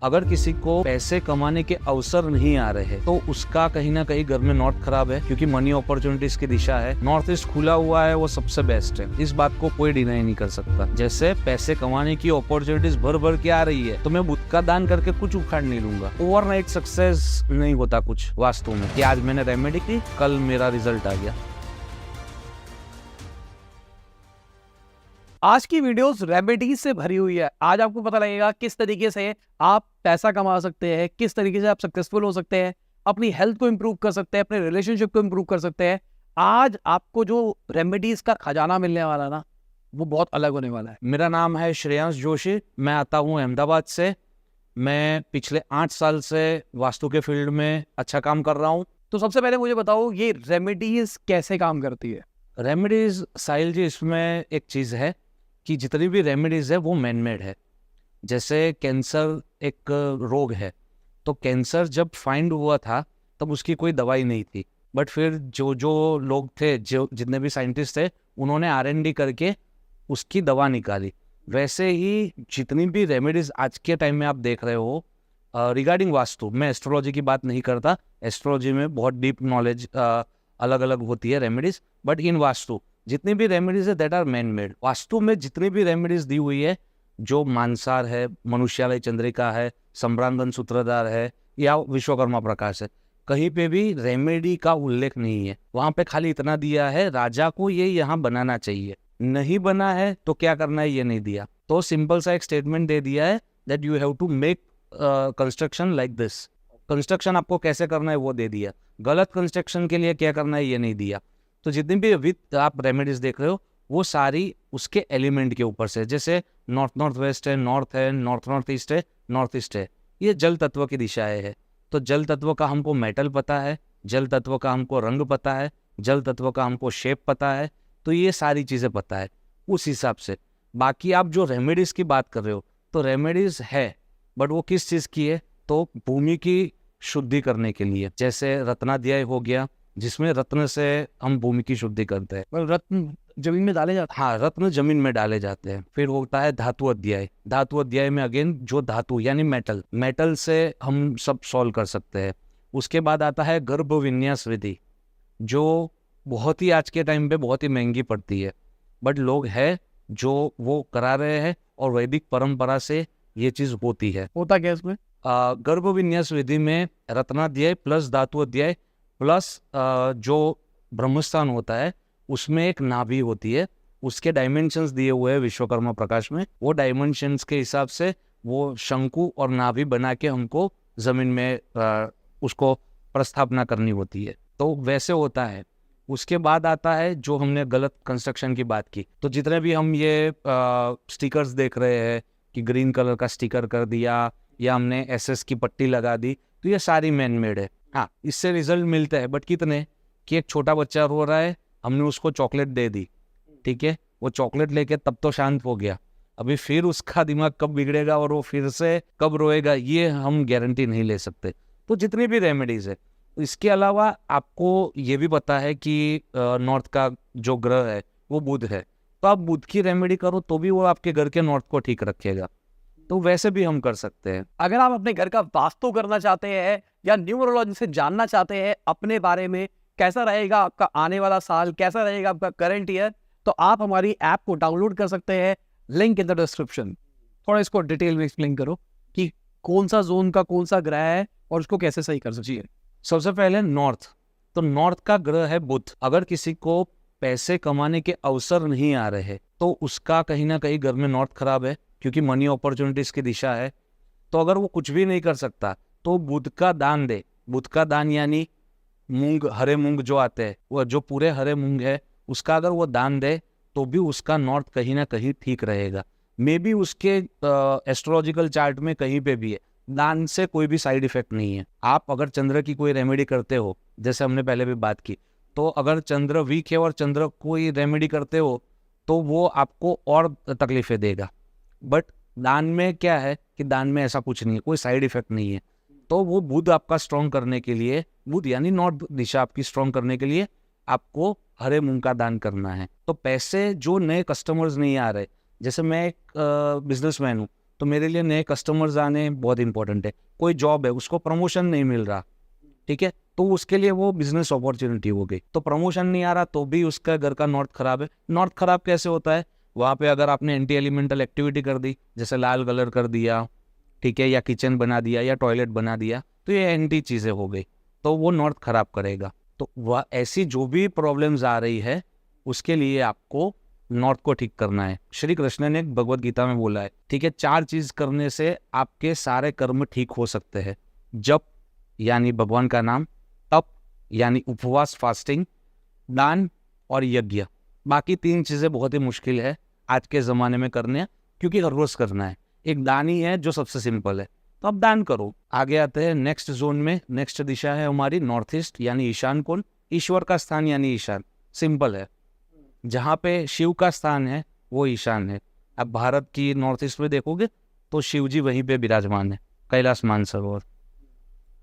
अगर किसी को पैसे कमाने के अवसर नहीं आ रहे तो उसका कहीं ना कहीं घर में नॉर्थ खराब है, क्योंकि मनी अपॉर्चुनिटीज की दिशा है। नॉर्थ ईस्ट खुला हुआ है, वो सबसे बेस्ट है, इस बात को कोई डिनाई नहीं कर सकता। जैसे पैसे कमाने की अपॉर्चुनिटीज भर भर के आ रही है, तो मैं बुद्ध का दान करके कुछ उखाड़ नहीं लूंगा। ओवरनाइट सक्सेस नहीं होता कुछ वास्तव में, कि आज मैंने रेमेडी की, कल मेरा रिजल्ट आ गया। आज की वीडियोस रेमेडीज से भरी हुई है। आज आपको पता लगेगा किस तरीके से आप पैसा कमा सकते हैं, किस तरीके से आप सक्सेसफुल हो सकते हैं, अपनी हेल्थ को इंप्रूव कर सकते हैं, अपने रिलेशनशिप को इंप्रूव कर सकते हैं। आज आपको जो रेमेडीज का खजाना मिलने वाला ना, वो बहुत अलग होने वाला है। मेरा नाम है श्रेयांश जोशी, मैं आता हूँ अहमदाबाद से। मैं पिछले 8 साल से वास्तु के फील्ड में अच्छा काम कर रहा हूँ। तो सबसे पहले मुझे बताओ, ये रेमेडीज कैसे काम करती है? रेमेडीज साहिल जी, इसमें एक चीज़ है कि जितनी भी रेमेडीज है वो मैनमेड है। जैसे कैंसर एक रोग है, तो कैंसर जब फाइंड हुआ था तब उसकी कोई दवाई नहीं थी, बट फिर जो जो लोग थे, जो जितने भी साइंटिस्ट थे, उन्होंने R&D करके उसकी दवा निकाली। वैसे ही जितनी भी रेमेडीज आज के टाइम में आप देख रहे हो रिगार्डिंग वास्तु, मैं एस्ट्रोलॉजी की बात नहीं करता, एस्ट्रोलॉजी में बहुत डीप नॉलेज अलग अलग होती है रेमेडीज, बट इन वास्तु जितनी भी रेमेडीज है that are man made. Vastu में जितनी भी रेमेडीज दी हुई है, जो मानसार है, मनुष्यालय चंद्रिका है, सम्रांगन सूत्रधार है, या विश्वकर्मा प्रकाश है, कहीं पे भी रेमेडी का उल्लेख नहीं है। वहां पे खाली इतना दिया है, राजा को ये यहाँ बनाना चाहिए, नहीं बना है तो क्या करना है ये नहीं दिया। तो सिंपल सा एक स्टेटमेंट दे दिया है that you have to make construction like this. Construction आपको कैसे करना है वो दे दिया, गलत कंस्ट्रक्शन के लिए क्या करना है ये नहीं दिया। तो जितनी भी विद आप रेमेडीज देख रहे हो वो सारी उसके एलिमेंट के ऊपर से, जैसे नॉर्थ वेस्ट है, नॉर्थ है, नॉर्थ ईस्ट है, नॉर्थ ईस्ट है, ये जल तत्व की दिशाएं है। तो जल तत्व का हमको मेटल पता है, जल तत्व का हमको रंग पता है, जल तत्व का हमको शेप पता है, तो ये सारी चीज़ें पता है उस हिसाब से। बाकी आप जो रेमेडीज की बात कर रहे हो, तो रेमेडीज है, बट वो किस चीज़ की है? तो भूमि की शुद्धि करने के लिए। जैसे रत्नाध्याय हो गया, जिसमें रत्न से हम भूमि की शुद्धि करते हैं। रत्न जमीन में डाले जाते हैं। हाँ, रत्न जमीन में डाले जाते हैं। फिर होता है धातु अध्याय। धातु अध्याय में अगेन जो धातु यानी मेटल से हम सब सॉल्व कर सकते हैं। उसके बाद आता है गर्भ विन्यास विधि, जो बहुत ही आज के टाइम पे बहुत ही महंगी पड़ती है, बट लोग है जो वो करा रहे हैं, और वैदिक परंपरा से ये चीज होती है। होता क्या इसमें? गर्भ विन्यास विधि में रत्नाध्याय प्लस धातु अध्याय प्लस जो ब्रह्मस्थान होता है उसमें एक नाभि होती है, उसके डायमेंशंस दिए हुए हैं विश्वकर्मा प्रकाश में। वो डायमेंशंस के हिसाब से वो शंकु और नाभि बना के हमको जमीन में उसको प्रस्थापना करनी होती है, तो वैसे होता है। उसके बाद आता है जो हमने गलत कंस्ट्रक्शन की बात की, तो जितने भी हम ये स्टिकर्स देख रहे हैं कि ग्रीन कलर का स्टिकर कर दिया या हमने SS की पट्टी लगा दी, तो ये सारी मैन मेड है। हाँ, इससे रिजल्ट मिलता है, बट कितने कि एक छोटा बच्चा रो रहा है, हमने उसको चॉकलेट दे दी, ठीक है, वो चॉकलेट लेके तब तो शांत हो गया, अभी फिर उसका दिमाग कब बिगड़ेगा और वो फिर से कब रोएगा ये हम गारंटी नहीं ले सकते। तो जितनी भी रेमेडीज है, इसके अलावा आपको ये भी पता है कि नॉर्थ का जो ग्रह है वो बुध है, तो आप बुध की रेमेडी करो तो भी वो आपके घर के नॉर्थ को ठीक रखेगा। तो वैसे भी हम कर सकते हैं। अगर आप अपने घर का वास्तु करना चाहते हैं या न्यूमरोलॉजी से जानना चाहते हैं अपने बारे में, कैसा रहेगा आपका आने वाला साल, कैसा रहेगा आपका करंट ईयर, तो आप हमारी ऐप को डाउनलोड कर सकते हैं, लिंक इन द डिस्क्रिप्शन। थोड़ा इसको डिटेल में एक्सप्लेन करो कि कौन सा जोन का कौन सा ग्रह है और उसको कैसे सही कर सकते हैं। सबसे पहले नॉर्थ, तो नॉर्थ का ग्रह है बुध। अगर किसी को पैसे कमाने के अवसर नहीं आ रहे तो उसका कहीं ना कहीं घर में नॉर्थ खराब है, क्योंकि मनी अपॉर्चुनिटीज की दिशा है। तो अगर वो कुछ भी नहीं कर सकता तो बुध का दान दे। बुध का दान यानी मूंग, हरे मूंग जो आते हैं, वो जो पूरे हरे मूंग है उसका अगर वो दान दे तो भी उसका नॉर्थ कहीं ना कहीं ठीक रहेगा। मे बी उसके एस्ट्रोलॉजिकल चार्ट में कहीं पे भी है, दान से कोई भी साइड इफेक्ट नहीं है। आप अगर चंद्र की कोई रेमेडी करते हो, जैसे हमने पहले भी बात की, तो अगर चंद्र वीक है और चंद्र कोई रेमेडी करते हो तो वो आपको और तकलीफें देगा। बट दान में क्या है कि दान में ऐसा कुछ नहीं है, कोई साइड इफेक्ट नहीं है। तो वो बुध आपका स्ट्रॉन्ग करने के लिए, बुध यानी नॉर्थ दिशा आपकी स्ट्रॉन्ग करने के लिए आपको हरे मूंग का दान करना है। तो पैसे जो नए कस्टमर्स नहीं आ रहे, जैसे मैं एक बिजनेसमैन हूँ, तो मेरे लिए नए कस्टमर्स आने बहुत इंपॉर्टेंट है। कोई जॉब है, उसको प्रमोशन नहीं मिल रहा, ठीक है, तो उसके लिए वो बिजनेस अपॉर्चुनिटी हो गई। तो प्रमोशन नहीं आ रहा तो भी उसका घर का नॉर्थ खराब है। नॉर्थ खराब कैसे होता है? वहाँ पे अगर आपने एंटी एलिमेंटल एक्टिविटी कर दी, जैसे लाल कलर कर दिया, ठीक है, या किचन बना दिया या टॉयलेट बना दिया, तो ये एंटी चीज़ें हो गई, तो वो नॉर्थ खराब करेगा। तो वह ऐसी जो भी प्रॉब्लम्स आ रही है उसके लिए आपको नॉर्थ को ठीक करना है। श्री कृष्ण ने भगवत गीता में बोला है, ठीक है, 4 चीज करने से आपके सारे कर्म ठीक हो सकते हैं। जप यानी भगवान का नाम, तप यानी उपवास फास्टिंग, दान और यज्ञ। बाकी 3 चीजें बहुत ही मुश्किल है आज के ज़माने में करने, क्योंकि हर रोज़ करना है। एक दान ही है जो सबसे सिंपल है, तो आप दान करो। आगे आते हैं नेक्स्ट जोन में। नेक्स्ट दिशा है हमारी नॉर्थ ईस्ट यानी ईशान कोण। ईश्वर का स्थान यानी ईशान, सिंपल है। जहाँ पे शिव का स्थान है वो ईशान है। अब भारत की नॉर्थ ईस्ट में देखोगे तो शिव जी वहीं पे विराजमान है, कैलाश मानसरोवर,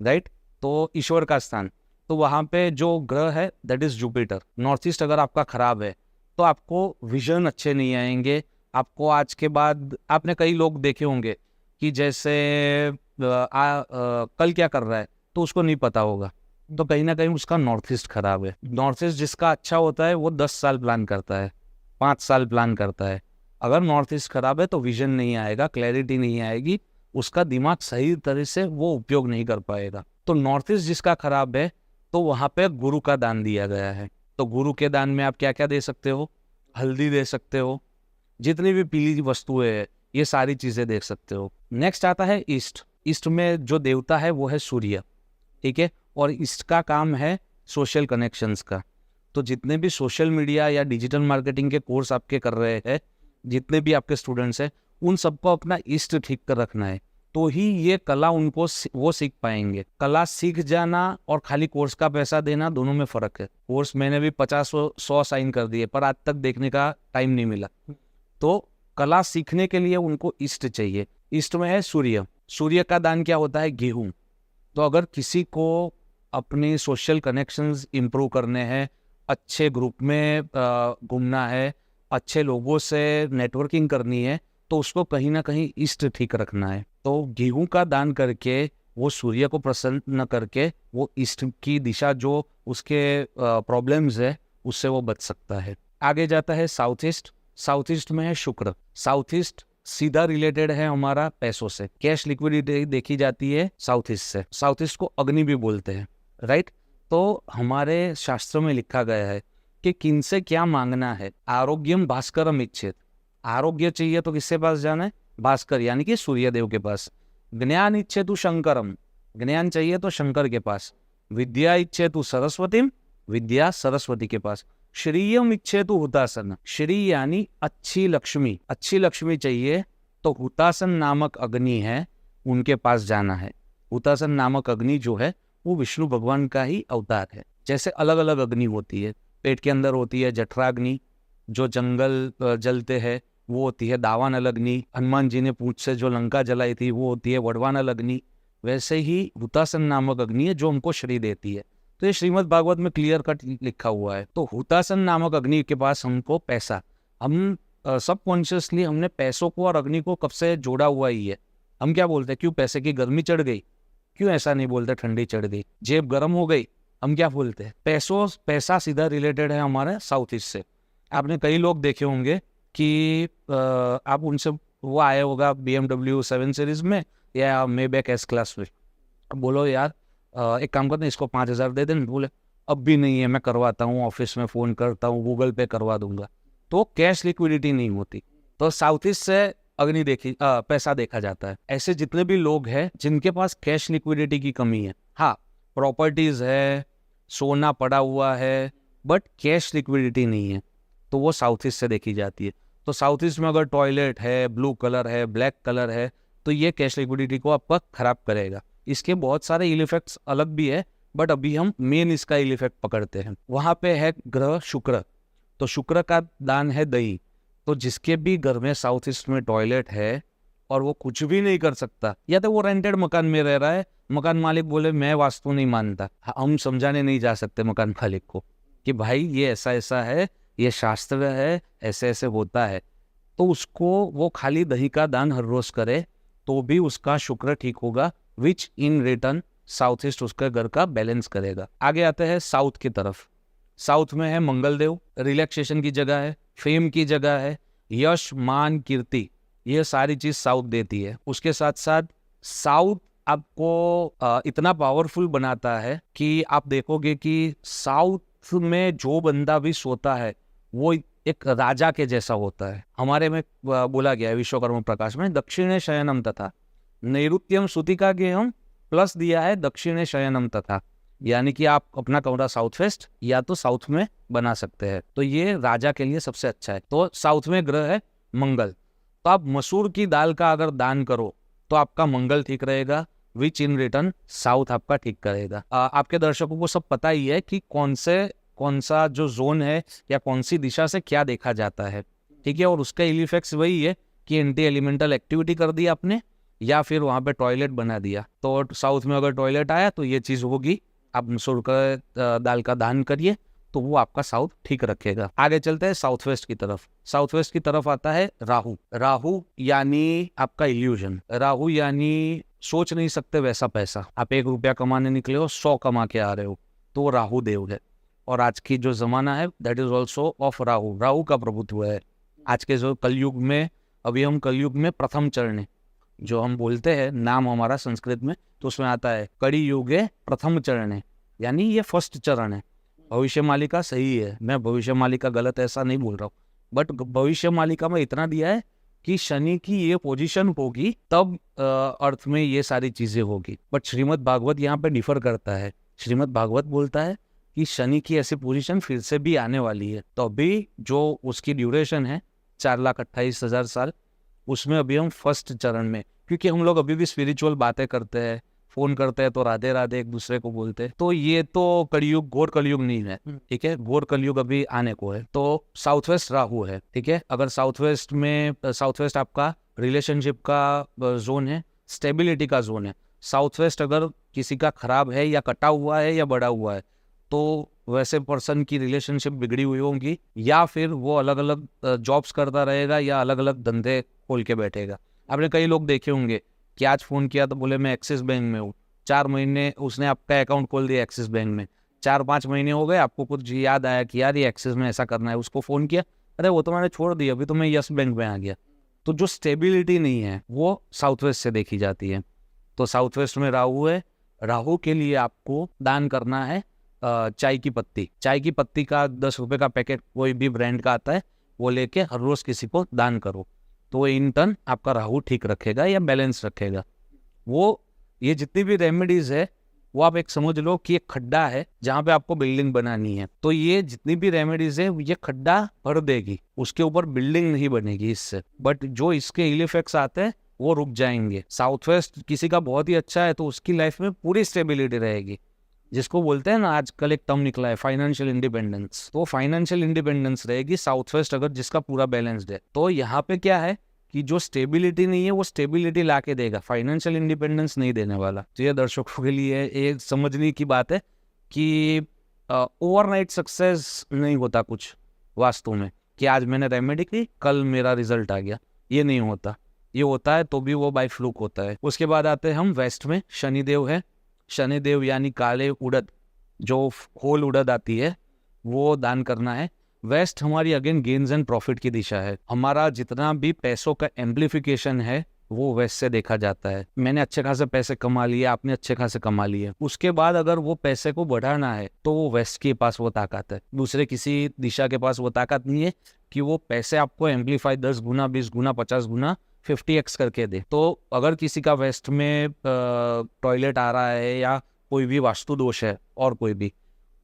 राइट। तो ईश्वर का स्थान, तो वहाँ पे जो ग्रह है that is Jupiter. North east अगर आपका खराब है तो आपको विजन अच्छे नहीं आएंगे। आपको आज के बाद, आपने कई लोग देखे होंगे कि जैसे कल क्या कर रहा है तो उसको नहीं पता होगा, तो कहीं ना कहीं उसका नॉर्थ ईस्ट खराब है। नॉर्थ ईस्ट जिसका अच्छा होता है वो 10 साल प्लान करता है, 5 साल प्लान करता है। अगर नॉर्थ ईस्ट खराब है तो विजन नहीं आएगा, क्लैरिटी नहीं आएगी, उसका दिमाग सही तरह से वो उपयोग नहीं कर पाएगा। तो नॉर्थ ईस्ट जिसका खराब है तो वहाँ पे गुरु का दान दिया गया है। तो गुरु के दान में आप क्या क्या दे सकते हो? हल्दी दे सकते हो, जितनी भी पीली वस्तुएं है ये सारी चीजें देख सकते हो। नेक्स्ट आता है ईस्ट। ईस्ट में जो देवता है वो है सूर्य, ठीक है, और इसका काम है सोशल कनेक्शंस का। तो जितने भी सोशल मीडिया या डिजिटल मार्केटिंग के कोर्स आपके कर रहे हैं, जितने भी आपके स्टूडेंट्स हैं, उन सबको अपना ईस्ट ठीक कर रखना है, तो ही ये कला उनको वो सीख पाएंगे। कला सीख जाना और खाली कोर्स का पैसा देना, दोनों में फ़र्क है। कोर्स मैंने भी 50-100 साइन कर दिए पर आज तक देखने का टाइम नहीं मिला। तो कला सीखने के लिए उनको ईस्ट चाहिए। ईस्ट में है सूर्य। सूर्य का दान क्या होता है? गेहूं। तो अगर किसी को अपनी सोशल कनेक्शंस इंप्रूव करने हैं, अच्छे ग्रुप में घूमना है, अच्छे लोगों से नेटवर्किंग करनी है, तो उसको कहीं ना कहीं ईस्ट ठीक रखना है। तो गेहूं का दान करके वो सूर्य को प्रसन्न करके वो ईस्ट की दिशा जो उसके प्रॉब्लम्स है उससे वो बच सकता है। आगे जाता है साउथ ईस्ट। साउथ ईस्ट में है शुक्र। साउथ ईस्ट सीधा रिलेटेड है हमारा पैसों से, कैश लिक्विडिटी देखी जाती है साउथ ईस्ट से। साउथ ईस्ट को अग्नि भी बोलते हैं, राइट। तो हमारे शास्त्रों में लिखा गया है कि किनसे क्या मांगना है। आरोग्यम भास्करम इच्छेत। आरोग्य चाहिए तो किसके पास जाना है? भास्कर यानी कि सूर्य देव के पास। ज्ञान इच्छे तू शंकरम। ज्ञान चाहिए तो शंकर के पास। विद्या इच्छे तू सरस्वतीम। विद्या सरस्वती के पास। श्रीयम इच्छे तो हुतासन। श्री यानी अच्छी लक्ष्मी। अच्छी लक्ष्मी चाहिए तो हुतासन नामक अग्नि है, उनके पास जाना है। हुतासन नामक अग्नि जो है वो विष्णु भगवान का ही अवतार है। जैसे अलग अलग अग्नि होती है, पेट के अंदर होती है जठराग्नि, जो जंगल जलते हैं वो होती है दावानल अग्नि। हनुमान जी ने पूंछ से जो लंका जलाई थी वो होती है वडवानल अग्नि। वैसे ही हुतासन नामक अग्नि है जो हमको श्री देती है। तो ये श्रीमद् भागवत में क्लियर कट लिखा हुआ है। तो हुतासन नामक अग्नि के पास हमको पैसा, हम सबकॉन्शियसली हमने पैसों को और अग्नि को कब से जोड़ा हुआ ही है। हम क्या बोलते हैं? क्यों पैसे की गर्मी चढ़ गई? क्यों ऐसा नहीं बोलते ठंडी चढ़ गई? जेब गर्म हो गई? हम क्या बोलते हैं? पैसा सीधा रिलेटेड है हमारे साउथ ईस्ट से। आपने कई लोग देखे होंगे कि आप उनसे, वो आए होगा BMW 7 सीरीज में या मेबैक S क्लास में, बोलो यार एक काम करते हैं, इसको 5,000 दे दें। बोले अब भी नहीं है, मैं करवाता हूँ, ऑफिस में फ़ोन करता हूँ, गूगल पे करवा दूंगा। तो कैश लिक्विडिटी नहीं होती। तो साउथ ईस्ट से अग्नि पैसा देखा जाता है। ऐसे जितने भी लोग हैं जिनके पास कैश लिक्विडिटी की कमी है, हाँ प्रॉपर्टीज है, सोना पड़ा हुआ है, बट कैश लिक्विडिटी नहीं है, तो वो साउथ ईस्ट से देखी जाती है। तो साउथ ईस्ट में अगर टॉयलेट है, ब्लू कलर है, ब्लैक कलर है, तो ये कैश लिक्विडिटी को आपका खराब करेगा। इसके बहुत सारे इल इफेक्ट्स अलग भी है, बट अभी हम मेन इसका इल इफेक्ट पकड़ते हैं। वहाँ पे है ग्रह शुक्र। तो शुक्र का दान है दही। तो जिसके भी घर में साउथ ईस्ट में टॉयलेट है और वो कुछ भी नहीं कर सकता, या तो वो रेंटेड मकान में रह रहा है, मकान मालिक बोले मैं वास्तु नहीं मानता, हम समझाने नहीं जा सकते मकान मालिक को कि भाई ये ऐसा ऐसा है, ये शास्त्र है, ऐसे ऐसे होता है, तो उसको वो खाली दही का दान हर रोज करे तो भी उसका शुक्र ठीक होगा, विच इन रिटर्न साउथ ईस्ट उसके घर का बैलेंस करेगा। आगे आते हैं साउथ की तरफ। साउथ में है मंगल देव, रिलैक्सेशन की जगह है, फेम की जगह है, यश मान कीर्ति, ये सारी चीज साउथ देती है। उसके साथ साथ साउथ आपको इतना पावरफुल बनाता है कि आप देखोगे कि साउथ में जो बंदा भी सोता है वो एक राजा के जैसा होता है। हमारे में बोला गया है विश्वकर्मा प्रकाश में, दक्षिणे शयनम तथा नैऋत्यम सुतिका गेहम, प्लस दिया है दक्षिणे शयनम तथा, यानी कि आप अपना कमरा साउथ वेस्ट या तो साउथ में बना सकते हैं। तो ये राजा के लिए सबसे अच्छा है। तो साउथ में ग्रह है मंगल, तो आप मसूर की दाल का अगर दान करो तो आपका मंगल ठीक रहेगा, विच इन रिटर्न साउथ आपका ठीक करेगा। आपके दर्शकों को सब पता ही है कि कौन सा जो जोन है या कौन सी दिशा से क्या देखा जाता है, ठीक है। और उसका इफेक्ट्स वही है कि एंटी एलिमेंटल एक्टिविटी कर दी आपने या फिर वहां पे टॉयलेट बना दिया। तो साउथ में अगर टॉयलेट आया तो ये चीज होगी, आप मसूर का दाल का दान करिए तो वो आपका साउथ ठीक रखेगा। आगे चलते हैं साउथ वेस्ट की तरफ। साउथ वेस्ट की तरफ आता है राहु। राहु यानी आपका इल्यूजन, राहु यानी सोच नहीं सकते वैसा पैसा। आप 1 रुपया कमाने निकले हो, 100 कमा के आ रहे हो, तो वो राहु देव है। और आज की जो जमाना है that is also of Rahu, Rahu का प्रभुत्व है। आज के जो कलयुग में, अभी हम कलयुग में प्रथम चरण है, जो हम बोलते हैं नाम हमारा संस्कृत में, तो उसमें आता है कड़ी युगे प्रथम चरण है, यानी ये फर्स्ट चरण है। भविष्य मालिका सही है, मैं भविष्य मालिका गलत ऐसा नहीं बोल रहा हूँ, बट भविष्य मालिका में इतना दिया है कि शनि की ये पोजीशन होगी तब अर्थ में ये सारी चीजें होगी। बट श्रीमद् भागवत यहाँ पे डिफर करता है। श्रीमद् भागवत बोलता है कि शनि की ऐसी पोजीशन फिर से भी आने वाली है। तो अभी जो उसकी ड्यूरेशन है 4,28,000 साल, उसमें अभी हम फर्स्ट चरण में, क्योंकि हम लोग अभी भी स्पिरिचुअल बातें करते हैं, फोन करते हैं तो राधे राधे एक दूसरे को बोलते हैं, तो ये तो कलयुग, घोर कलयुग नहीं है, ठीक है। घोर कलयुग अभी आने को है। तो साउथ वेस्ट राहु है, ठीक है। अगर साउथ वेस्ट आपका रिलेशनशिप का जोन है, स्टेबिलिटी का जोन है। साउथ वेस्ट अगर किसी का खराब है या कटा हुआ है या बढ़ा हुआ है तो वैसे पर्सन की रिलेशनशिप बिगड़ी हुई होगी, या फिर वो अलग अलग जॉब्स करता रहेगा या अलग अलग धंधे खोल के बैठेगा। आपने कई लोग देखे होंगे कि आज फोन किया तो बोले मैं एक्सिस बैंक में हूँ, 4 महीने उसने आपका अकाउंट खोल दिया एक्सिस बैंक में, 4-5 महीने हो गए, आपको कुछ याद आया कि यार ये एक्सिस में ऐसा करना है, उसको फोन किया, अरे वो तो मैंने छोड़ दिया, अभी तो मैं यस बैंक में आ गया। तो जो स्टेबिलिटी नहीं है वो साउथ वेस्ट से देखी जाती है। तो साउथ वेस्ट में राहु है। राहु के लिए आपको दान करना है चाय की पत्ती। चाय की पत्ती का 10 रुपए का पैकेट कोई भी ब्रांड का आता है, वो लेके हर रोज किसी को दान करो, तो इन टर्न आपका राहु ठीक रखेगा या बैलेंस रखेगा। वो ये जितनी भी रेमेडीज है वो आप एक समझ लो कि एक खड्डा है जहाँ पे आपको बिल्डिंग बनानी है, तो ये जितनी भी रेमेडीज है ये खड्डा भर देगी, उसके ऊपर बिल्डिंग नहीं बनेगी इससे, बट जो इसके इल इफेक्ट्स आते हैं वो रुक जाएंगे। साउथ वेस्ट किसी का बहुत ही अच्छा है तो उसकी लाइफ में पूरी स्टेबिलिटी रहेगी, जिसको बोलते हैं ना आजकल एक टर्म निकला है फाइनेंशियल इंडिपेंडेंस, तो फाइनेंशियल इंडिपेंडेंस रहेगी साउथ वेस्ट अगर जिसका पूरा बैलेंस्ड है। तो यहाँ पे क्या है कि जो स्टेबिलिटी नहीं है वो स्टेबिलिटी ला के देगा, फाइनेंशियल इंडिपेंडेंस नहीं देने वाला। तो ये दर्शकों के लिए एक समझने की बात है कि ओवरनाइट सक्सेस नहीं होता कुछ वास्तु में, कि आज मैंने रेमेडी की कल मेरा रिजल्ट आ गया, ये नहीं होता। ये होता है तो भी वो बाय फ्लूक होता है। उसके बाद आते हैं हम वेस्ट में, शनिदेव है। शनिदेव यानी काले उड़द, जो होल उड़द आती है वो दान करना है। वेस्ट हमारी अगेन गेन्स एंड प्रॉफिट की दिशा है। हमारा जितना भी पैसों का एम्प्लीफिकेशन है वो वेस्ट से देखा जाता है। मैंने अच्छे खासे पैसे कमा लिए, आपने अच्छे खासे कमा लिए, उसके बाद अगर वो पैसे को बढ़ाना है तो वो वेस्ट के पास वो ताकत है, दूसरे किसी दिशा के पास वो ताकत नहीं है कि वो पैसे आपको एम्प्लीफाई 10 गुना 20 गुना 50 गुना 50x करके दे। तो अगर किसी का वेस्ट में टॉयलेट आ रहा है या कोई भी वास्तु दोष है और कोई भी,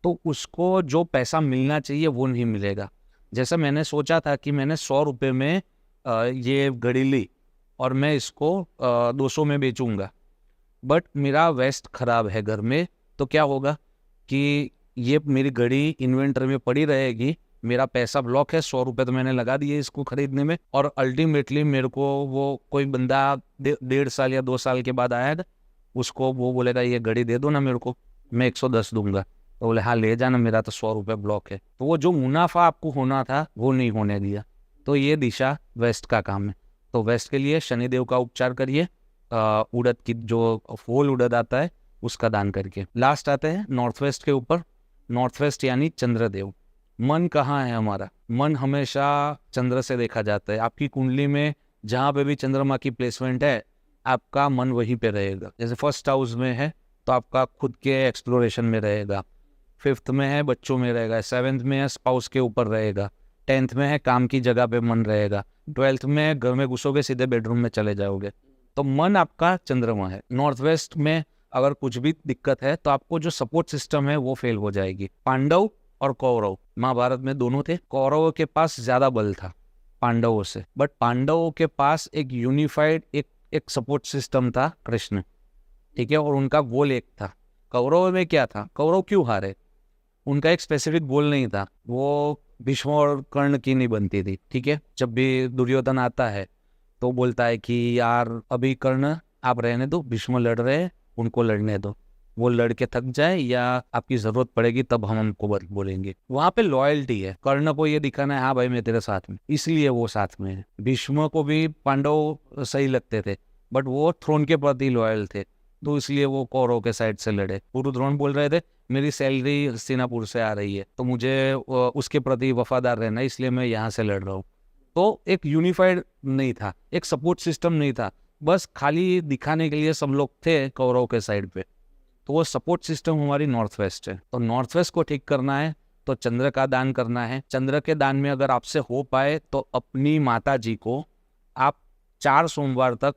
तो उसको जो पैसा मिलना चाहिए वो नहीं मिलेगा। जैसे मैंने सोचा था कि मैंने 100 रुपये में ये घड़ी ली और मैं इसको 200 में बेचूंगा, बट मेरा वेस्ट खराब है घर में, तो क्या होगा कि ये मेरी घड़ी इन्वेंटरी में पड़ी रहेगी, मेरा पैसा ब्लॉक है, 100 रुपये तो मैंने लगा दिए इसको खरीदने में, और अल्टीमेटली मेरे को वो कोई बंदा 1.5 साल या 2 साल के बाद आएगा, उसको वो बोलेगा ये घड़ी दे दो ना मेरे को, मैं 110 दूंगा, तो बोले हाँ ले जाना, मेरा तो 100 रुपये ब्लॉक है। तो वो जो मुनाफा आपको होना था वो नहीं होने दिया। तो ये दिशा वेस्ट का काम है। तो वेस्ट के लिए शनिदेव का उपचार करिए, उड़द की जो होल उड़द आता है उसका दान करके। लास्ट आते हैं नॉर्थ वेस्ट के ऊपर। नॉर्थ वेस्ट यानी चंद्रदेव। मन कहाँ है हमारा? मन हमेशा चंद्र से देखा जाता है। आपकी कुंडली में जहाँ पे भी चंद्रमा की प्लेसमेंट है आपका मन वहीं पे रहेगा। जैसे फर्स्ट हाउस में है तो आपका खुद के एक्सप्लोरेशन में रहेगा, 5th में है बच्चों में रहेगा, 7th में है स्पाउस के ऊपर रहेगा, 10th में है काम की जगह पे मन रहेगा, 12th में है घर में घुसोगे सीधे बेडरूम में चले जाओगे। तो मन आपका चंद्रमा है। नॉर्थ वेस्ट में अगर कुछ भी दिक्कत है तो आपको जो सपोर्ट सिस्टम है वो फेल हो जाएगी। पांडव और कौरव महाभारत में दोनों थे। कौरवों के पास ज्यादा बल था पांडवों से, बट पांडवों के पास एक यूनिफाइड एक सपोर्ट सिस्टम था, कृष्ण, ठीक है, और उनका गोल एक था। कौरव में क्या था? कौरव क्यों हारे? उनका एक स्पेसिफिक गोल नहीं था। वो भीष्म और कर्ण की नहीं बनती थी, ठीक है। जब भी दुर्योधन आता है तो बोलता है कि यार अभी कर्ण आप रहने दो, भीष्म लड़ रहे हैं, उनको लड़ने दो, वो लड़के थक जाए या आपकी जरूरत पड़ेगी तब हम हमको बोलेंगे। वहां पे लॉयल्टी है। कर्ण को ये दिखाना है हाँ भाई मैं तेरे साथ में, इसलिए वो साथ में है। भीष्म को भी पांडव सही लगते थे बट वो थ्रोन के प्रति लॉयल थे, तो इसलिए वो कौरव के साइड से लड़े। गुरु द्रोण बोल रहे थे मेरी सैलरी हस्तिनापुर से आ रही है तो मुझे उसके प्रति वफादार रहना है, इसलिए मैं यहाँ से लड़ रहा हूँ। तो एक यूनिफाइड नहीं था, एक सपोर्ट सिस्टम नहीं था, बस खाली दिखाने के लिए सब लोग थे कौरव के साइड पे। तो वो सपोर्ट सिस्टम हमारी नॉर्थ वेस्ट है। तो नॉर्थ वेस्ट को ठीक करना है तो चंद्र का दान करना है। चंद्र के दान में अगर आपसे हो पाए तो अपनी माता जी को आप 4 सोमवार तक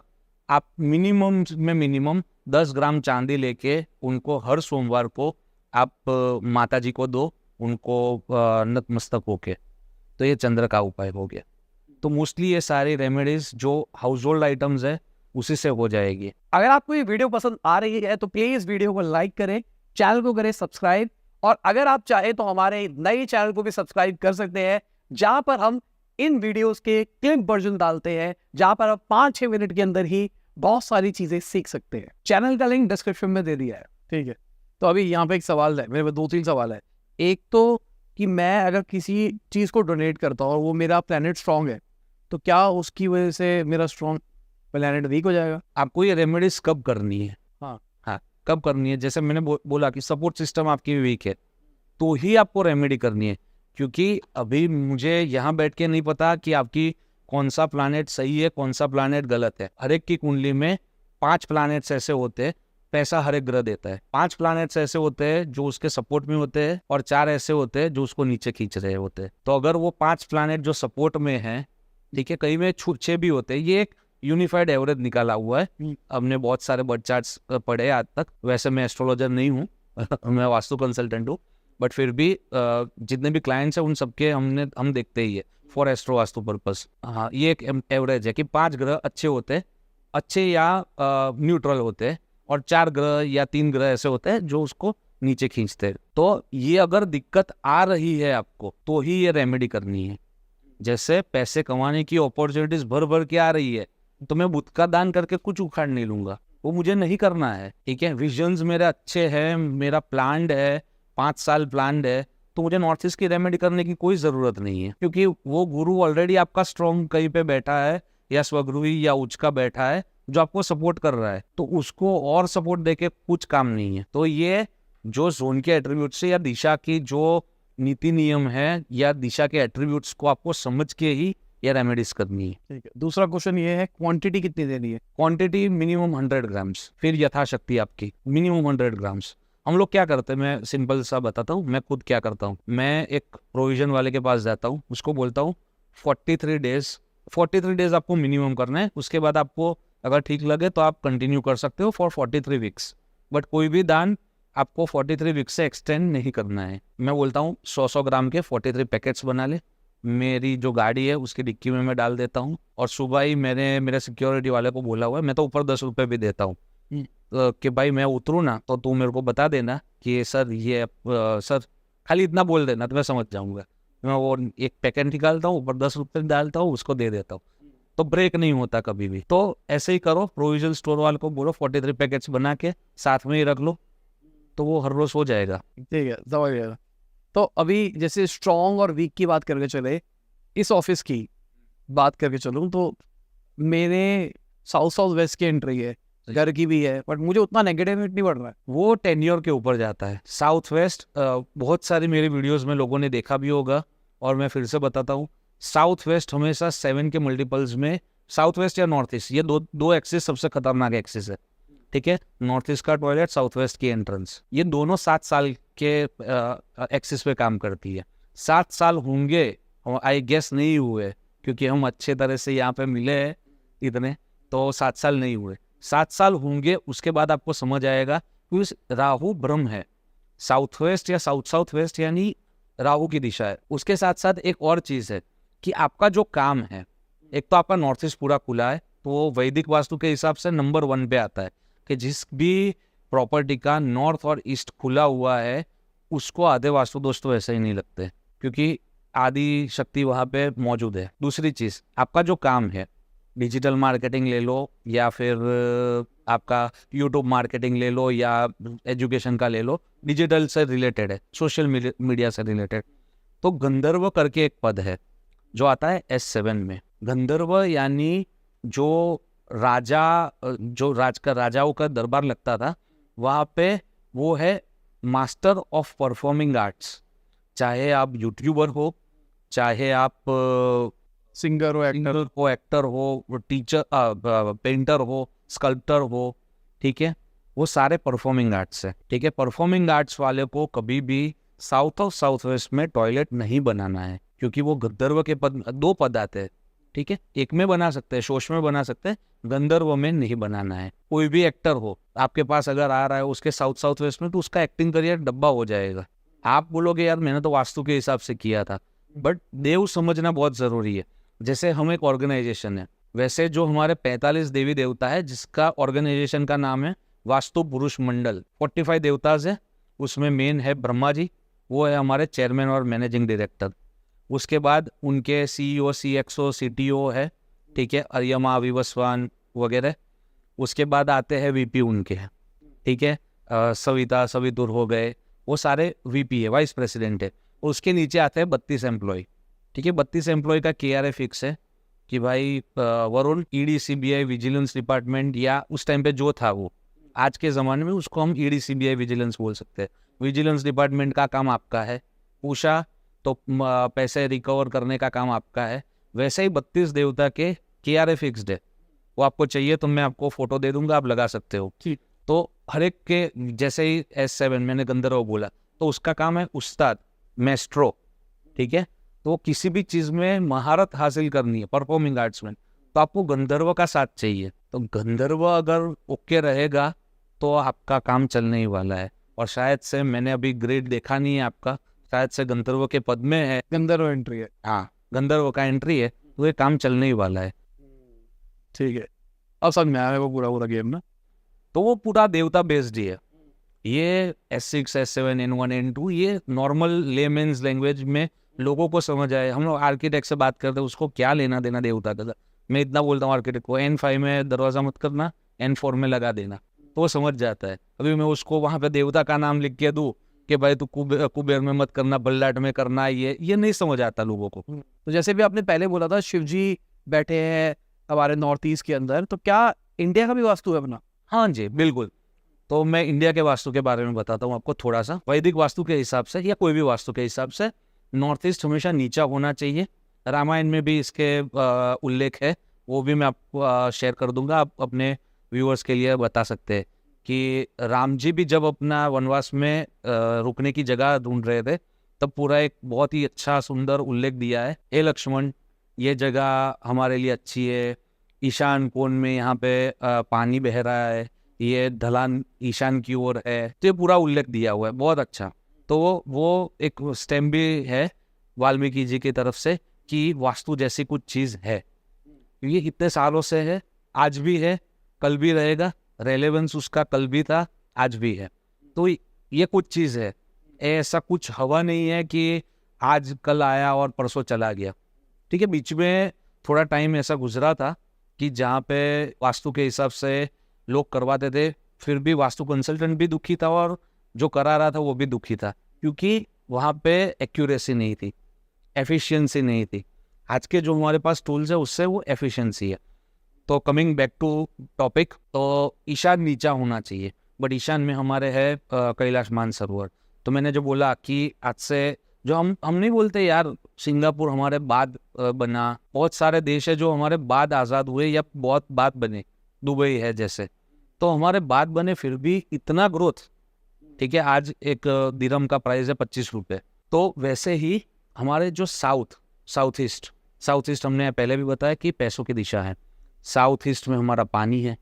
आप मिनिमम 10 ग्राम चांदी लेके उनको हर सोमवार को आप माता जी को दो, उनको नतमस्तक होके। तो ये चंद्र का उपाय हो गया। तो मोस्टली ये सारी रेमेडीज जो हाउस होल्ड आइटम्स है उसी से हो जाएगी। अगर आपको ये वीडियो पसंद आ रही है तो प्लीज इस वीडियो को लाइक करें, चैनल को करें सब्सक्राइब, और अगर आप चाहे तो हमारे नए चैनल को भी सब्सक्राइब कर सकते हैं जहां पर हम इन वीडियोस के क्लिप वर्जन डालते हैं, जहां पर आप 5-6 मिनट के अंदर ही बहुत सारी चीजें सीख सकते हैं। चैनल का लिंक डिस्क्रिप्शन में दे दिया है, ठीक है। तो अभी यहाँ पे एक सवाल है, मेरे पास 2-3 सवाल है। एक तो कि मैं अगर किसी चीज को डोनेट करता हूँ और वो मेरा प्लेनेट स्ट्रांग है तो क्या उसकी वजह से मेरा स्ट्रांग प्लेनेट वीक हो जाएगा? आपको ये रेमेडीज कब करनी है? हाँ, कब करनी है? जैसे मैंने बोला कि सपोर्ट सिस्टम आपकी वीक है तो ही आपको रेमेडी करनी है। क्योंकि अभी मुझे यहाँ बैठ के नहीं पता कि आपकी कौन सा प्लैनेट सही है कौन सा प्लैनेट गलत है। हर एक की कुंडली में 5 प्लैनेट्स ऐसे होते हैं, पैसा हर एक ग्रह देता है। 5 प्लैनेट्स ऐसे होते हैं जो उसके सपोर्ट में होते हैं और 4 ऐसे होते हैं जो उसको नीचे खींच रहे होते हैं। तो अगर वो 5 प्लैनेट जो सपोर्ट में है, ठीक है, कई में 6 भी होते हैं, ये एक यूनिफाइड एवरेज निकाला हुआ है। हमने बहुत सारे बर्थ चार्ट्स पढ़े आज तक। वैसे मैं एस्ट्रोलॉजर नहीं हूँ मैं वास्तु कंसल्टेंट हूँ, बट फिर भी जितने भी क्लाइंट्स हैं उन सबके हम देखते ही है फॉर एस्ट्रो वास्तु पर्पस। हाँ, ये एक एवरेज है कि 5 ग्रह अच्छे होते हैं, अच्छे या न्यूट्रल होते हैं, और 4 ग्रह या 3 ग्रह ऐसे होते हैं जो उसको नीचे खींचते हैं। तो ये अगर दिक्कत आ रही है आपको तो ही ये रेमेडी करनी है। जैसे पैसे कमाने की अपॉर्चुनिटीज भर भर के आ रही है तो मैं बुत का दान करके कुछ उखाड़ नहीं लूंगा, वो मुझे नहीं करना है, ठीक है। विजन्स मेरे अच्छे हैं, मेरा प्लान्ड है, 5 साल प्लान्ड है, तो मुझे नॉर्थ ईस्ट की रेमेडी करने की कोई जरूरत नहीं है। क्योंकि वो गुरु ऑलरेडी आपका स्ट्रॉन्ग कहीं पे बैठा है या स्वगुरु या उच्च का बैठा है जो आपको सपोर्ट कर रहा है, तो उसको और सपोर्ट देके कुछ काम नहीं है। तो ये जो जोन के एट्रीब्यूट से या दिशा की जो नीति नियम है या दिशा के एट्रीब्यूट्स को आपको समझ के ही ये रेमेडीज करनी है। ठीक है। दूसरा क्वेश्चन ये है क्वांटिटी कितनी देनी है? क्वांटिटी मिनिमम 100 ग्राम्स, फिर यथाशक्ति आपकी मिनिमम 100 ग्राम्स। हम लोग क्या करते हैं, मैं सिंपल सा बताता हूँ, मैं खुद क्या करता हूँ। मैं एक प्रोविजन वाले के पास जाता हूँ, उसको बोलता हूँ 43 डेज आपको मिनिमम करना है। उसके बाद आपको अगर ठीक लगे तो आप कंटिन्यू कर सकते हो फॉर 43 वीक्स, बट कोई भी दान आपको 43 वीक्स से एक्सटेंड नहीं करना है। मैं बोलता हूँ 100 ग्राम के 43 पैकेट्स बना ले, मेरी जो गाड़ी है उसकी डिक्की में मैं डाल देता हूँ, और सुबह ही मेरे सिक्योरिटी वाले को बोला हुआ है, मैं तो ऊपर 10 रुपये भी देता हूँ कि भाई मैं उतरूँ ना तो तू मेरे को बता देना कि सर ये सर, खाली इतना बोल देना तो मैं समझ जाऊँगा। मैं वो एक पैकेट निकालता हूँ, ऊपर 10 रुपये डालता हूँ, उसको दे देता हूँ, तो ब्रेक नहीं होता कभी भी। तो ऐसे ही करो, प्रोविजन स्टोर वाले को बोलो 43 पैकेट्स बना के साथ में ही रख लो, तो वो हर रोज हो जाएगा। ठीक है, समझ गया। तो अभी जैसे स्ट्रॉन्ग और वीक की बात करके चले, इस ऑफिस की बात करके चलूँ तो मेरे साउथ वेस्ट की एंट्री है, घर की भी है, बट मुझे उतना नेगेटिव नहीं पड़ रहा है। वो टेन्योर के ऊपर जाता है। साउथ वेस्ट बहुत सारी मेरी वीडियोस में लोगों ने देखा भी होगा और मैं फिर से बताता हूँ, साउथ वेस्ट हमेशा 7 के मल्टीपल्स में, साउथ वेस्ट या नॉर्थ ईस्ट, ये दो एक्सिस सबसे खतरनाक एक्सिस है, ठीक है। नॉर्थ ईस्ट का टॉयलेट, साउथ वेस्ट की एंट्रेंस, ये दोनों 7 साल के एक्सिस पे काम करती है। 7 साल होंगे, आई गेस नहीं हुए, क्योंकि हम अच्छे तरह से यहाँ पे मिले हैं इतने, तो 7 साल नहीं हुए, 7 साल होंगे, उसके बाद आपको समझ आएगा कि राहु ब्रह्म है। साउथ वेस्ट या साउथ वेस्ट यानी राहु की दिशा है। उसके साथ साथ एक और चीज़ है कि आपका जो काम है, एक तो आपका नॉर्थ ईस्ट पूरा खुला है, तो वो वैदिक वास्तु के हिसाब से नंबर 1 पे आता है कि जिस भी प्रॉपर्टी का नॉर्थ और ईस्ट खुला हुआ है उसको आधे वास्तु दोष तो ऐसे ही नहीं लगते, क्योंकि आदि शक्ति वहाँ पे मौजूद है। दूसरी चीज़, आपका जो काम है, डिजिटल मार्केटिंग ले लो या फिर आपका यूट्यूब मार्केटिंग ले लो या एजुकेशन का ले लो, डिजिटल से रिलेटेड है, सोशल मीडिया से रिलेटेड, तो गंधर्व करके एक पद है जो आता है S7 में। गंधर्व यानी जो राजाओं का दरबार लगता था, वहाँ पे वो है मास्टर ऑफ परफॉर्मिंग आर्ट्स। चाहे आप यूट्यूबर हो, चाहे आप सिंगर हो, एक्टर हो, टीचर, पेंटर हो, स्कल्प्टर हो, ठीक है, वो सारे परफॉर्मिंग आर्ट्स है, ठीक है। परफॉर्मिंग आर्ट्स वाले को कभी भी साउथ और साउथ वेस्ट में टॉयलेट नहीं बनाना है, क्योंकि वो गंधर्व के पद, 2 पद आते हैं, ठीक है। एक में बना सकते हैं, शोष में बना सकते हैं, गंधर्व में नहीं बनाना है। कोई भी एक्टर हो आपके पास अगर आ रहा है उसके साउथ वेस्ट में, तो उसका एक्टिंग करियर डब्बा हो जाएगा। आप बोलोगे यार मैंने तो वास्तु के हिसाब से किया था, बट देव समझना बहुत जरूरी है। जैसे हम एक ऑर्गेनाइजेशन है, वैसे जो हमारे 45 देवी देवता है, जिसका ऑर्गेनाइजेशन का नाम है वास्तु पुरुष मंडल, 45 देवताज है, उसमें मेन है ब्रह्मा जी, वो है हमारे चेयरमैन और मैनेजिंग डायरेक्टर। उसके बाद उनके CEO, CXO, CTO है, ठीक है, अर्यमा, विवस्वान वगैरह। उसके बाद आते हैं VP उनके, ठीक है, सविता, सवितुर हो गए, वो सारे VP है, वाइस प्रेसिडेंट है। उसके नीचे आते हैं 32 एम्प्लॉय, ठीक है। 32 एम्प्लॉय का KRA फिक्स है कि भाई Varun, ED, CBI, vigilance department, या उस टाइम पे जो था वो, आज के ज़माने में उसको हम ED, CBI, विजिलेंस बोल सकते हैं। विजिलेंस डिपार्टमेंट का काम आपका है। पूछा तो पैसे रिकवर करने का काम आपका है। वैसे ही 32 देवता के KRA फिक्स्ड है, वो आपको चाहिए तो मैं आपको फोटो दे दूंगा, आप लगा सकते हो। तो हर एक के, जैसे ही S7 मैंने गंधर्व बोला, तो उसका काम है उस्ताद, मैस्ट्रो, ठीक है। तो किसी भी चीज़ में महारत हासिल करनी है, परफॉर्मिंग आर्ट्स में, तो आपको गंधर्व का साथ चाहिए। तो गंधर्व अगर ओके रहेगा तो आपका काम चलने ही वाला है। और शायद से मैंने अभी ग्रेड देखा नहीं है आपका, शायद से गंधर्व के पद में है, गंधर्व एंट्री है, हाँ गंधर्व का एंट्री है, तो ये काम चलने ही वाला है। ठीक है, अब समझ में आया वो पूरा गेम ना। तो वो पूरा देवता बेस्ड ही है। ये S6, S7, N1, N2 ये नॉर्मल लेमेन्स लैंग्वेज में लोगों को समझ आए। हम लोग आर्किटेक्ट से बात करते हैं, उसको क्या लेना देना देवता का। मैं इतना बोलता हूँ आर्किटेक्ट को, N5 में दरवाजा मत करना, N4 में लगा देना, तो वो समझ जाता है। अभी मैं उसको वहाँ पे देवता का नाम लिख के दूँ कि भाई तू कुबेर में मत करना, बल्लाट में करना, ये नहीं समझ आता लोगों को। तो जैसे भी आपने पहले बोला था शिव जी बैठे हैं हमारे नॉर्थ ईस्ट के अंदर, तो क्या इंडिया का भी वास्तु है अपना? हाँ जी बिल्कुल। तो मैं इंडिया के वास्तु के बारे में बताता हूँ आपको थोड़ा सा। वैदिक वास्तु के हिसाब से या कोई भी वास्तु के हिसाब से नॉर्थ ईस्ट हमेशा नीचा होना चाहिए। रामायण में भी इसके उल्लेख है, वो भी मैं आपको शेयर कर दूंगा, आप अपने व्यूअर्स के लिए बता सकते हैं कि राम जी भी जब अपना वनवास में रुकने की जगह ढूंढ रहे थे, तब पूरा एक बहुत ही अच्छा सुंदर उल्लेख दिया है, हे लक्ष्मण ये जगह हमारे लिए अच्छी है, ईशान कोण में यहाँ पे पानी बह रहा है, ये ढलान ईशान की ओर है, तो ये पूरा उल्लेख दिया हुआ है, बहुत अच्छा। तो वो एक स्टेम भी है वाल्मीकि जी की तरफ से कि वास्तु जैसी कुछ चीज़ है। ये इतने सालों से है, आज भी है, कल भी रहेगा, रेलेवेंस उसका कल भी था, आज भी है। तो ये कुछ चीज़ है, ऐसा कुछ हवा नहीं है कि आज कल आया और परसों चला गया, ठीक है। बीच में थोड़ा टाइम ऐसा गुजरा था कि जहाँ पे वास्तु के हिसाब से लोग करवाते थे, फिर भी वास्तु कंसल्टेंट भी दुखी था और जो करा रहा था वो भी दुखी था, क्योंकि वहाँ पे एक्यूरेसी नहीं थी, एफिशिएंसी नहीं थी। आज के जो हमारे पास टूल्स है उससे वो एफिशिएंसी है। तो कमिंग बैक टू टॉपिक, तो ईशान नीचा होना चाहिए, बट ईशान में हमारे है कैलाश मानसरोवर। तो मैंने जो बोला कि आज से जो हम नहीं बोलते यार सिंगापुर हमारे बाद बना, बहुत सारे देश है जो हमारे बाद आज़ाद हुए या बहुत बाद बने, दुबई है जैसे, तो हमारे बाद बने फिर भी इतना ग्रोथ, ठीक है। आज एक दिरहम का प्राइस है 25 रुपये। तो वैसे ही हमारे जो साउथ ईस्ट हमने पहले भी बताया कि पैसों की दिशा है। साउथ ईस्ट में हमारा पानी है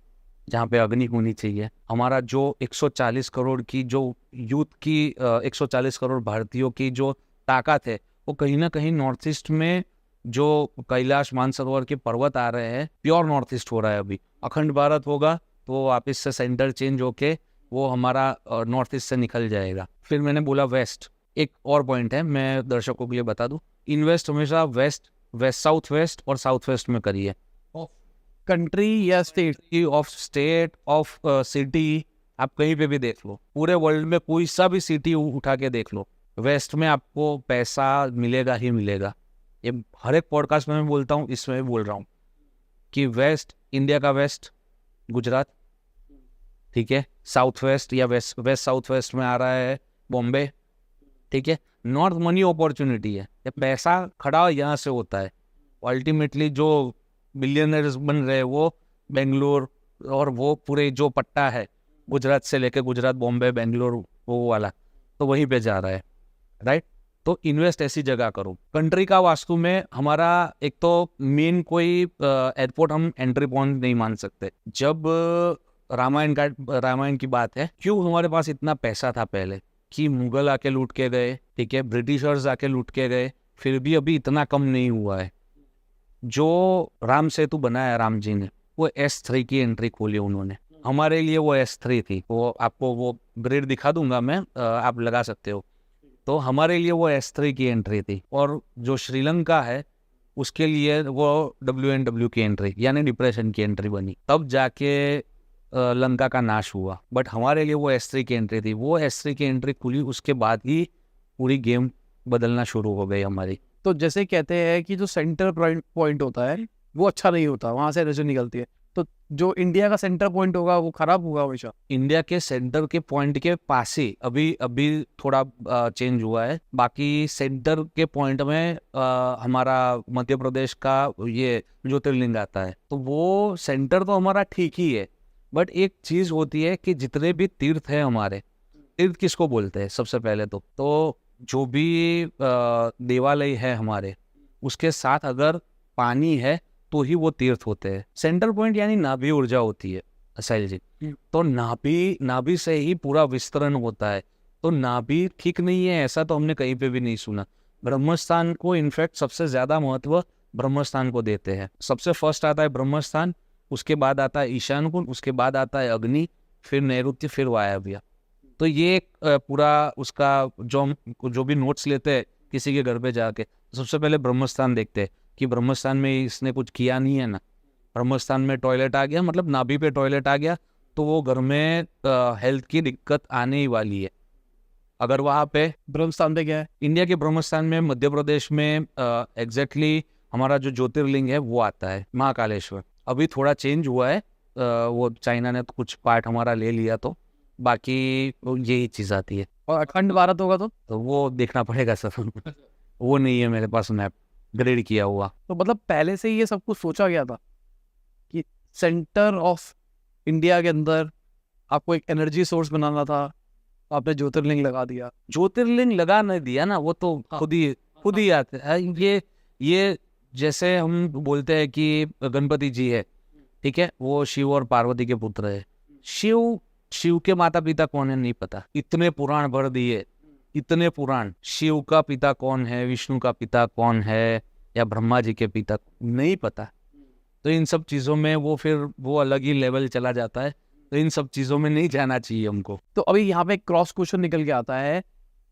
जहाँ पे अग्नि होनी चाहिए। हमारा जो 140 करोड़ की जो यूथ की 140 करोड़ भारतीयों की जो ताकत है वो कहीं ना कहीं नॉर्थ ईस्ट में जो कैलाश मानसरोवर के पर्वत आ रहे हैं, प्योर नॉर्थ ईस्ट हो रहा है। अभी अखंड भारत होगा तो वापस से सेंटर चेंज होके वो हमारा नॉर्थ ईस्ट से निकल जाएगा। फिर मैंने बोला वेस्ट, एक और पॉइंट है मैं दर्शकों के लिए बता दूं, इन्वेस्ट हमेशा साउथ वेस्ट और साउथ वेस्ट में करिए। कंट्री या state, of state of city, आप कहीं पे भी देख लो, पूरे वर्ल्ड में कोई सा भी सिटी उठा के देख लो, वेस्ट में आपको पैसा मिलेगा ही मिलेगा। ये हर एक पॉडकास्ट में मैं बोलता हूँ, इसमें भी बोल रहा हूँ कि वेस्ट, इंडिया का वेस्ट गुजरात, ठीक है, साउथ वेस्ट या वेस्ट साउथ वेस्ट में आ रहा है बॉम्बे, ठीक है। नॉर्थ मनी अपॉर्चुनिटी है, ये पैसा खड़ा यहाँ से होता है। अल्टीमेटली जो बिलियनर्स बन रहे हैं वो बेंगलोर और वो पूरे जो पट्टा है गुजरात से लेके गुजरात, बॉम्बे, बेंगलोर, वो वाला तो वहीं पे जा रहा है, राइट। तो इन्वेस्ट ऐसी जगह करो। कंट्री का वास्तु में हमारा एक तो मेन कोई एयरपोर्ट हम एंट्री पॉइंट नहीं मान सकते। जब रामायण की बात है, क्यों हमारे पास इतना पैसा था पहले कि मुगल आके लूट के गए, ठीक है, ब्रिटिशर्स आके लूट के गए, फिर भी अभी इतना कम नहीं हुआ है। जो राम सेतु बनाया राम जी ने, वो S3 की एंट्री खोली उन्होंने, हमारे लिए वो S3 थी। वो आपको वो ग्रेड दिखा दूंगा मैं, आप लगा सकते हो। तो हमारे लिए वो S3 की एंट्री थी, और जो श्रीलंका है उसके लिए वो WNW की एंट्री यानी डिप्रेशन की एंट्री बनी, तब जाके लंका का नाश हुआ। बट हमारे लिए वो S3 की एंट्री थी। वो S3 की एंट्री खुली, उसके बाद ही पूरी गेम बदलना शुरू हो गई हमारी। तो जैसे कहते हैं कि जो सेंटर पॉइंट होता है वो अच्छा नहीं होता, वहां से एनर्जी निकलती है। तो जो इंडिया का सेंटर पॉइंट होगा वो खराब होगा हमेशा। इंडिया के सेंटर के पॉइंट के पास ही अभी थोड़ा चेंज हुआ है। बाकी सेंटर के पॉइंट में हमारा मध्य प्रदेश का ये ज्योतिर्लिंग आता है, तो वो सेंटर तो हमारा ठीक ही है। बट एक चीज होती है कि जितने भी तीर्थ है हमारे, तीर्थ किसको बोलते हैं सबसे पहले तो जो भी देवालय है हमारे, उसके साथ अगर पानी है तो ही वो तीर्थ होते हैं। सेंटर पॉइंट यानी नाभि ऊर्जा होती है साहिल जी। तो नाभि से ही पूरा विस्तरण होता है। तो नाभि ठीक नहीं है ऐसा तो हमने कहीं पे भी नहीं सुना। ब्रह्मस्थान को इनफैक्ट सबसे ज्यादा महत्व ब्रह्मस्थान को देते हैं। सबसे फर्स्ट आता है ब्रह्मस्थान, उसके बाद आता है ईशान कुंड, उसके बाद आता है अग्नि, फिर नैऋत्य, फिर वायव्य। तो ये एक पूरा उसका जो भी नोट्स लेते हैं किसी के घर पे जाके, सबसे पहले ब्रह्मस्थान देखते हैं कि ब्रह्मस्थान में इसने कुछ किया नहीं है ना। ब्रह्मस्थान में टॉयलेट आ गया, मतलब नाभि पे टॉयलेट आ गया, तो वो घर में हेल्थ की दिक्कत आने ही वाली है। अगर वहाँ पे ब्रह्मस्थान पे क्या है? इंडिया के ब्रह्मस्थान में मध्य प्रदेश में एग्जैक्टली हमारा जो ज्योतिर्लिंग है वो आता है महाकालेश्वर। अभी थोड़ा चेंज हुआ है, वो चाइना ने कुछ पार्ट हमारा ले लिया, तो बाकी यही चीज आती है। और अखंड भारत होगा तो वो देखना पड़ेगा सर, वो नहीं है मेरे पास मैप ग्रेड किया हुआ। तो मतलब पहले से ही ये सब कुछ सोचा गया था कि सेंटर ऑफ इंडिया के अंदर आपको एक एनर्जी सोर्स बनाना था, आपने ज्योतिर्लिंग लगा दिया। ज्योतिर्लिंग लगा नहीं दिया ना, वो तो खुद ही आते हैं। ये जैसे हम बोलते हैं कि गणपति जी है, ठीक है, वो शिव और पार्वती के पुत्र है। शिव के माता पिता कौन है नहीं पता, इतने पुराण भर दिए, इतने पुराण। शिव का पिता कौन है, विष्णु का पिता कौन है, या ब्रह्मा जी के पिता नहीं पता। तो इन सब चीजों में वो अलग ही लेवल चला जाता है। तो इन सब चीजों में नहीं जाना चाहिए हमको। तो अभी यहाँ पे क्रॉस क्वेश्चन निकल के आता है,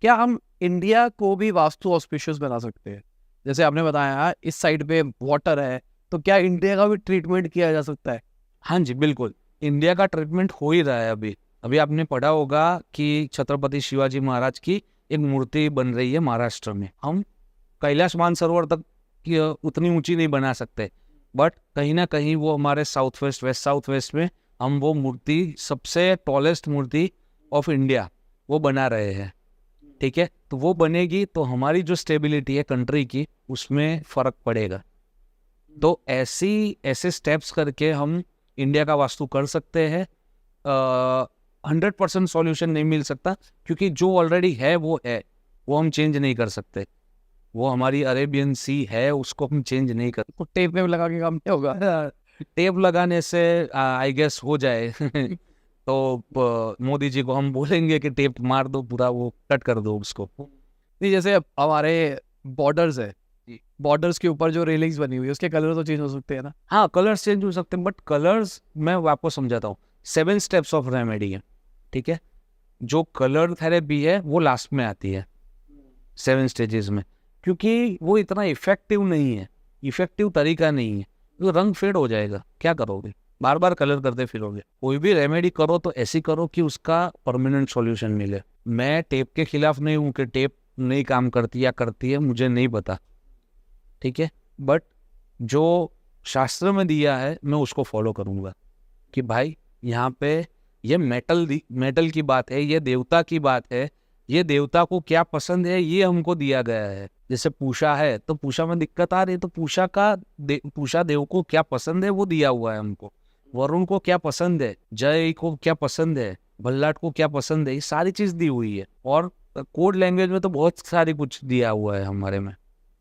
क्या हम इंडिया को भी वास्तु ऑस्पिशियस बना सकते हैं? जैसे आपने बताया इस साइड पे वाटर है, तो क्या इंडिया का भी ट्रीटमेंट किया जा सकता है? हाँ जी बिल्कुल, इंडिया का ट्रीटमेंट हो ही रहा है। अभी आपने पढ़ा होगा कि छत्रपति शिवाजी महाराज की एक मूर्ति बन रही है महाराष्ट्र में। हम कैलाश मानसरोवर तक की उतनी ऊंची नहीं बना सकते, बट कहीं ना कहीं वो हमारे south west west south west में हम वो मूर्ति सबसे टॉलेस्ट मूर्ति ऑफ इंडिया वो बना रहे हैं, ठीक है। तो वो बनेगी तो हमारी जो स्टेबिलिटी है कंट्री की उसमें फर्क पड़ेगा। तो ऐसे स्टेप्स करके हम इंडिया का वास्तु कर सकते हैं। 100% सॉल्यूशन नहीं मिल सकता क्योंकि जो ऑलरेडी है वो हम चेंज नहीं कर सकते। वो हमारी अरेबियन सी है, उसको हम चेंज नहीं कर। को टेप में लगा के काम नहीं होगा। टेप लगाने से आई गेस हो जाए तो मोदी जी को हम बोलेंगे कि टेप मार दो, पूरा वो कट कर दो उसको। नहीं, जैसे अब हमारे बॉर्डर्स है, बॉर्डर्स के ऊपर जो रेलिंग्स बनी हुई है उसके कलर तो चेंज हो सकते हैं ना। हाँ, कलर्स चेंज हो सकते हैं, बट कलर्स मैं आपको समझाता हूँ। 7 स्टेप्स ऑफ रेमेडी है, ठीक है। जो कलर थेरेपी है वो लास्ट में आती है 7 स्टेजेस में, क्योंकि वो इतना इफेक्टिव नहीं है, इफेक्टिव तरीका नहीं है। तो रंग फेड हो जाएगा, क्या करोगे, बार बार कलर करते फिरोगे। कोई भी रेमेडी करो तो ऐसी करो कि उसका परमानेंट सॉल्यूशन मिले। मैं टेप के खिलाफ नहीं हूँ कि टेप नहीं काम करती या करती है, मुझे नहीं पता, ठीक है। बट जो शास्त्र में दिया है मैं उसको फॉलो करूँगा कि भाई यहाँ पे ये मेटल की बात है, ये देवता की बात है, ये देवता को क्या पसंद है ये हमको दिया गया है। जैसे पूषा है तो पूषा में दिक्कत आ रही है तो पूषा देव को क्या पसंद है वो दिया हुआ है हमको। वरुण को क्या पसंद है, जय को क्या पसंद है, भल्लाट को क्या पसंद है, ये सारी चीज दी हुई है। और कोड लैंग्वेज में तो बहुत सारी कुछ दिया हुआ है हमारे में,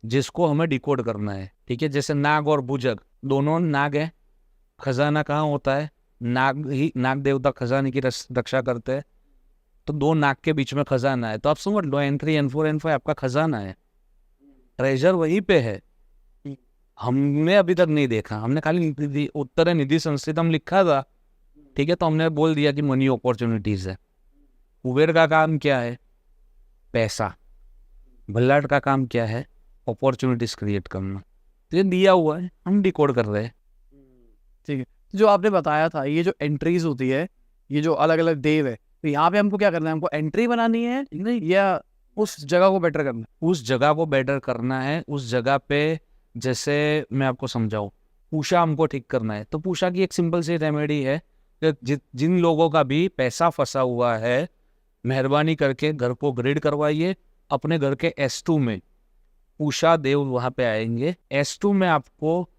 जिसको हमें डिकोड करना है, ठीक है। जैसे नाग और भुजग दोनों नाग है, खजाना कहाँ होता है, नाग देवता खजाने की रक्षा करते हैं। तो 2 नाग के बीच में खजाना है, तो आप समझ लो N3 N4 N5 आपका खजाना है, ट्रेजर वहीं पे है। हमने अभी तक नहीं देखा, हमने खाली उत्तर निधि संस्थितम लिखा था, ठीक है, तो हमने बोल दिया कि मनी अपॉर्चुनिटीज है। कुबेर का काम क्या है, पैसा। भल्लाट का काम क्या है, अपॉर्चुनिटीज क्रिएट करना। तो ये दिया हुआ है, हम डिकोड कर रहे हैं, ठीक है। जो आपने बताया था ये जो एंट्रीज होती है, ये जो अलग अलग देव है, तो यहाँ पे हमको क्या करना है, हमको एंट्री बनानी है नहीं या उस जगह को बेटर करना है? उस जगह को बेटर करना है। उस जगह पे जैसे मैं आपको समझाऊं, पूषा हमको ठीक करना है तो पूषा की एक सिंपल सी रेमेडी है कि जिन लोगों का भी पैसा फंसा हुआ है, मेहरबानी करके घर को ग्रिड करवाइए। अपने घर के S2 में पूषा देव वहां पे आएंगे। S2 में आपको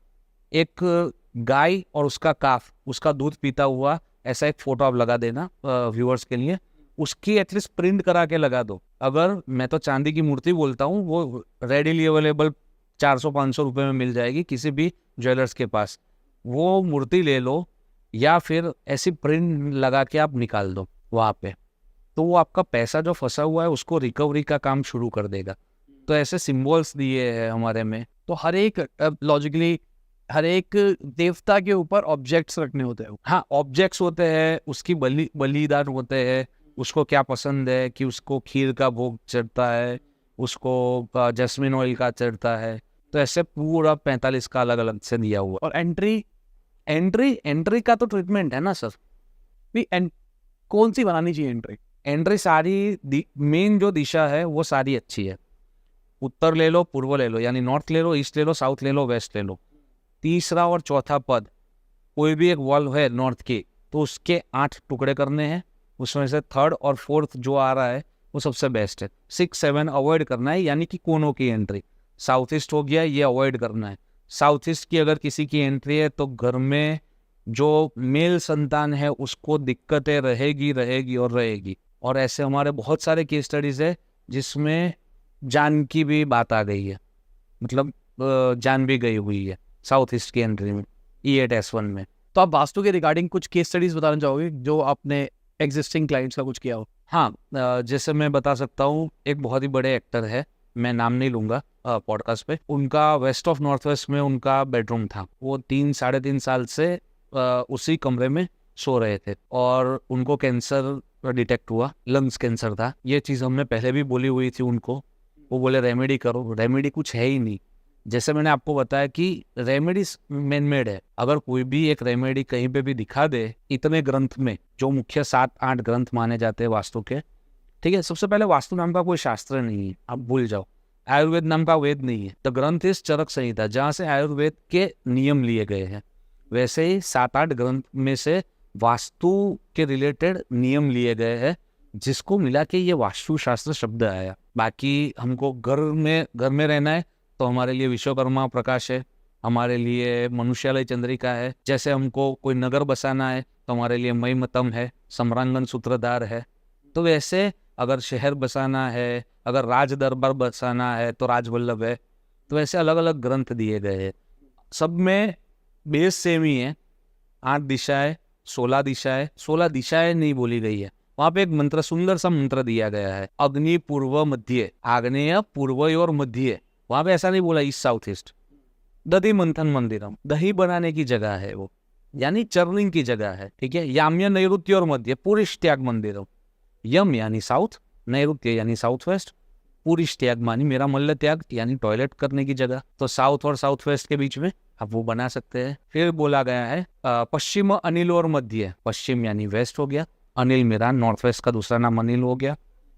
एक गाय और उसका काफ, उसका दूध पीता हुआ ऐसा एक फोटो आप लगा देना व्यूअर्स के लिए। उसकी एटलीस्ट प्रिंट करा के लगा दो। अगर मैं तो चांदी की मूर्ति बोलता हूँ, वो रेडीली अवेलेबल 400-500 रुपये में मिल जाएगी किसी भी ज्वेलर्स के पास। वो मूर्ति ले लो या फिर ऐसी प्रिंट लगा के आप निकाल दो वहाँ पे, तो वो आपका पैसा जो फंसा हुआ है उसको रिकवरी का काम शुरू कर देगा। तो ऐसे सिंबल्स दिए हैं हमारे में। तो हर एक लॉजिकली हर एक देवता के ऊपर ऑब्जेक्ट्स रखने होते हैं। हाँ, ऑब्जेक्ट्स होते हैं, उसकी बलिदान होते हैं, उसको क्या पसंद है कि उसको खीर का भोग चढ़ता है, उसको जैस्मिन ऑयल का चढ़ता है। तो ऐसे पूरा 45 का अलग अलग से दिया हुआ। और एंट्री का तो ट्रीटमेंट है ना सर। कौन सी बनानी चाहिए एंट्री? एंट्री सारी मेन जो दिशा है वो सारी अच्छी है। उत्तर ले लो, पूर्व ले लो, यानी नॉर्थ ले लो, ईस्ट ले लो, साउथ ले लो, वेस्ट ले लो। तीसरा और चौथा पद कोई भी एक वॉल है नॉर्थ की तो उसके 8 टुकड़े करने हैं। उसमें से 3rd और 4th जो आ रहा है वो सबसे बेस्ट है। 6-7 अवॉइड करना है, यानी कि कोनों की एंट्री। साउथ ईस्ट हो गया, ये अवॉइड करना है। साउथ ईस्ट की अगर किसी की एंट्री है तो घर में जो मेल संतान है उसको दिक्कतें रहेगी। और ऐसे हमारे बहुत सारे केस स्टडीज है जिसमें जान की भी बात आ गई है, मतलब जान भी गई हुई है साउथ ईस्ट की एंट्री में, E8S1 में। तो आप वास्तु के रिगार्डिंग कुछ केस स्टडीज बताना चाहोगे जो आपने एग्जिस्टिंग क्लाइंट्स का कुछ किया हो? हाँ, जैसे मैं बता सकता हूँ, एक बहुत ही बड़े एक्टर है, मैं नाम नहीं लूंगा पॉडकास्ट पे। उनका वेस्ट ऑफ नॉर्थ वेस्ट में उनका बेडरूम था। वो 3-3.5 साल से उसी कमरे में सो रहे थे और उनको कैंसर डिटेक्ट हुआ, लंग्स कैंसर था। ये चीज़ हमने पहले भी बोली हुई थी उनको। वो बोले रेमेडी करो, रेमेडी कुछ है ही नहीं। जैसे मैंने आपको बताया कि रेमेडी मैन मेड है। अगर कोई भी एक रेमेडी कहीं पे भी दिखा दे इतने ग्रंथ में, जो मुख्य 7-8 ग्रंथ माने जाते हैं वास्तु के, ठीक है। सबसे पहले वास्तु नाम का कोई शास्त्र नहीं है, आप भूल जाओ। आयुर्वेद नाम का वेद नहीं है। द ग्रंथ इज चरक संहिता, जहाँ से आयुर्वेद के नियम लिए गए हैं। वैसे ही 7-8 ग्रंथ में से वास्तु के रिलेटेड नियम लिए गए हैं, जिसको मिला के ये वास्तुशास्त्र शब्द आया। बाकी हमको घर में रहना है तो हमारे लिए विश्वकर्मा प्रकाश है, हमारे लिए मनुष्यालय चंद्रिका है। जैसे हमको कोई नगर बसाना है तो हमारे लिए मयमतम है, सम्रांगन सूत्रधार है। तो वैसे अगर शहर बसाना है, अगर राज दरबार बसाना है तो राजवल्लभ है। तो वैसे अलग अलग ग्रंथ दिए गए हैं, सब में बेस सेम ही है। 8 दिशाएं, 16 दिशाएं, 16 दिशाएं नहीं बोली गई है। वहां पे एक मंत्र, सुंदर सा मंत्र दिया गया है, अग्नि पूर्व मध्य, आग्नेय पूर्व और मध्य। वहां पे ऐसा नहीं बोला ईस्ट साउथ ईस्ट। दधि मंथन मंदिरम, दही बनाने की जगह है वो, यानी चर्निंग की जगह है, ठीक है। याम्य नैऋत्य और मध्य, पुरुष त्याग मंदिरम। यम यानी साउथ, नैऋत्य यानी साउथ वेस्ट, पुरुष त्याग मानी मेरा मल्ल त्याग यानी टॉयलेट करने की जगह। तो साउथ और साउथ वेस्ट के बीच में आप वो बना सकते हैं। फिर बोला गया है पश्चिम अनिल और मध्य, पश्चिम यानी वेस्ट हो गया, अनिल मेरा नॉर्थ वेस्ट का दूसरा नाम अनिल हो गया,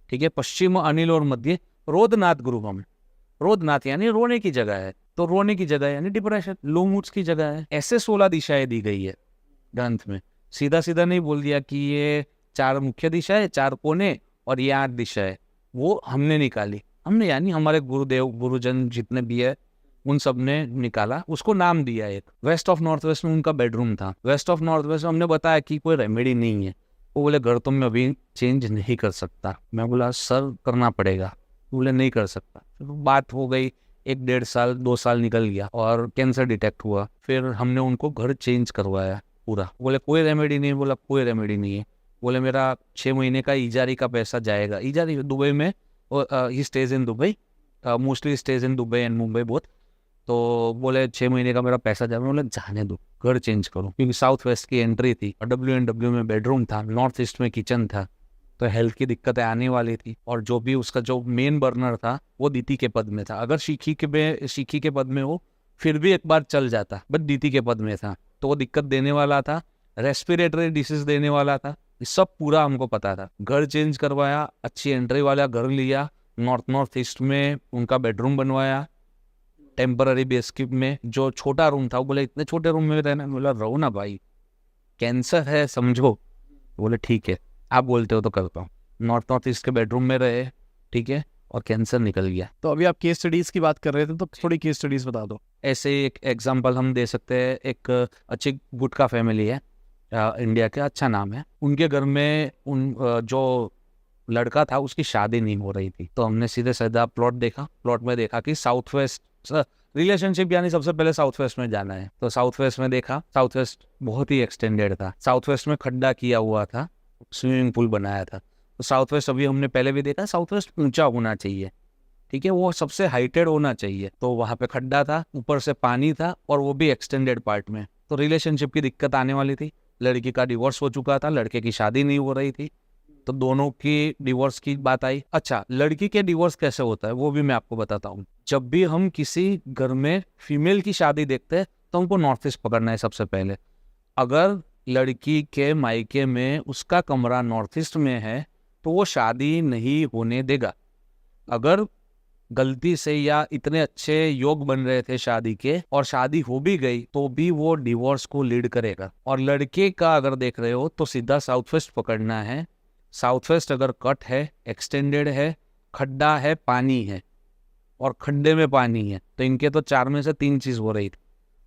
ठीक है। पश्चिम अनिल और मध्य रोदनाथ गृहम, रोदनाथ यानी रोने की जगह है, तो रोने की जगह यानी डिप्रेशन, लो मूड्स की जगह है। ऐसे 16 दिशाएं दी गई है ग्रंथ में। सीधा सीधा नहीं बोल दिया कि ये 4 मुख्य दिशा है, 4 कोने और ये 8 दिशा है। वो हमने निकाली, हमने यानी हमारे गुरुदेव गुरुजन जितने भी है उन सब ने निकाला, उसको नाम दिया। एक वेस्ट ऑफ नॉर्थ वेस्ट में उनका बेडरूम था। वेस्ट ऑफ नॉर्थ वेस्ट में हमने बताया कि कोई रेमेडी नहीं है। वो बोले घर तो मैं अभी चेंज नहीं कर सकता। मैं बोला सर करना पड़ेगा। बोले नहीं कर सकता। फिर बात हो गई, 1-1.5 साल 2 साल निकल गया और कैंसर डिटेक्ट हुआ। फिर हमने उनको घर चेंज करवाया पूरा। बोले कोई रेमेडी नहीं। बोला कोई रेमेडी नहीं है। बोले मेरा 6 महीने का इजारी का पैसा जाएगा। इजारी दुबई में, he stays in Dubai, mostly stays in Dubai and Mumbai both. तो बोले 6 महीने का मेरा पैसा जाएगा। बोले जाने दो, घर चेंज करो, क्योंकि साउथ वेस्ट की एंट्री थी, WN में बेडरूम था, नॉर्थ ईस्ट में किचन था, तो हेल्थ की दिक्कतें आने वाली थी। और जो भी उसका जो मेन बर्नर था वो दीति के पद में था। अगर शिखी के पद में हो फिर भी एक बार चल जाता, बट दीति के पद में था तो वो दिक्कत देने वाला था, रेस्पिरेटरी डिसीज देने वाला था। सब पूरा हमको पता था। घर चेंज करवाया, अच्छी एंट्री वाला घर लिया, नॉर्थ ईस्ट में उनका बेडरूम बनवाया, टेम्पररी बेस में। जो छोटा रूम था वो बोले इतने छोटे रूम में रहना। बोला रहो ना भाई, कैंसर है समझो। बोले ठीक है, आप बोलते हो तो करता हूँ। नॉर्थ ईस्ट के बेडरूम में रहे, ठीक है, और कैंसर निकल गया। तो अभी आप केस स्टडीज की बात कर रहे थे, तो थोड़ी केस स्टडीज बता दो। ऐसे एक एग्जांपल हम दे सकते हैं। एक अच्छी गुटका फैमिली है, इंडिया के, अच्छा नाम है। उनके घर में जो लड़का था उसकी शादी नहीं हो रही थी। तो हमने सीधे सीधा प्लॉट देखा। प्लॉट में देखा कि साउथ वेस्ट रिलेशनशिप, यानी सबसे पहले साउथ वेस्ट में जाना है। तो साउथ वेस्ट में देखा, साउथ वेस्ट बहुत ही एक्सटेंडेड था। साउथ वेस्ट में खड्डा किया हुआ था, स्विमिंग पूल बनाया था। तो साउथ वेस्ट अभी हमने पहले भी देखा, साउथ वेस्ट ऊंचा होना चाहिए, ठीक है, वो सबसे हाइटेड होना चाहिए। तो वहां पे खड्डा था, ऊपर से पानी था, और वो भी एक्सटेंडेड पार्ट में। तो रिलेशनशिप की दिक्कत आने वाली थी। लड़की का डिवोर्स हो चुका था, लड़के की शादी नहीं हो रही थी, तो दोनों की डिवोर्स की बात आई। अच्छा, लड़की के डिवोर्स कैसे होता है वो भी मैं आपको बताता हूँ। जब भी हम किसी घर में फीमेल की शादी देखते हैं तो हमको नॉर्थ ईस्ट पकड़ना है सबसे पहले। अगर लड़की के मायके में उसका कमरा नॉर्थ ईस्ट में है तो वो शादी नहीं होने देगा। अगर गलती से या इतने अच्छे योग बन रहे थे शादी के और शादी हो भी गई तो भी वो डिवोर्स को लीड करेगा। और लड़के का अगर देख रहे हो तो सीधा साउथ वेस्ट पकड़ना है। साउथ वेस्ट अगर कट है, एक्सटेंडेड है, खड्डा है, पानी है, और खड्डे में पानी है, तो इनके तो 4 में से 3 चीज हो रही थी।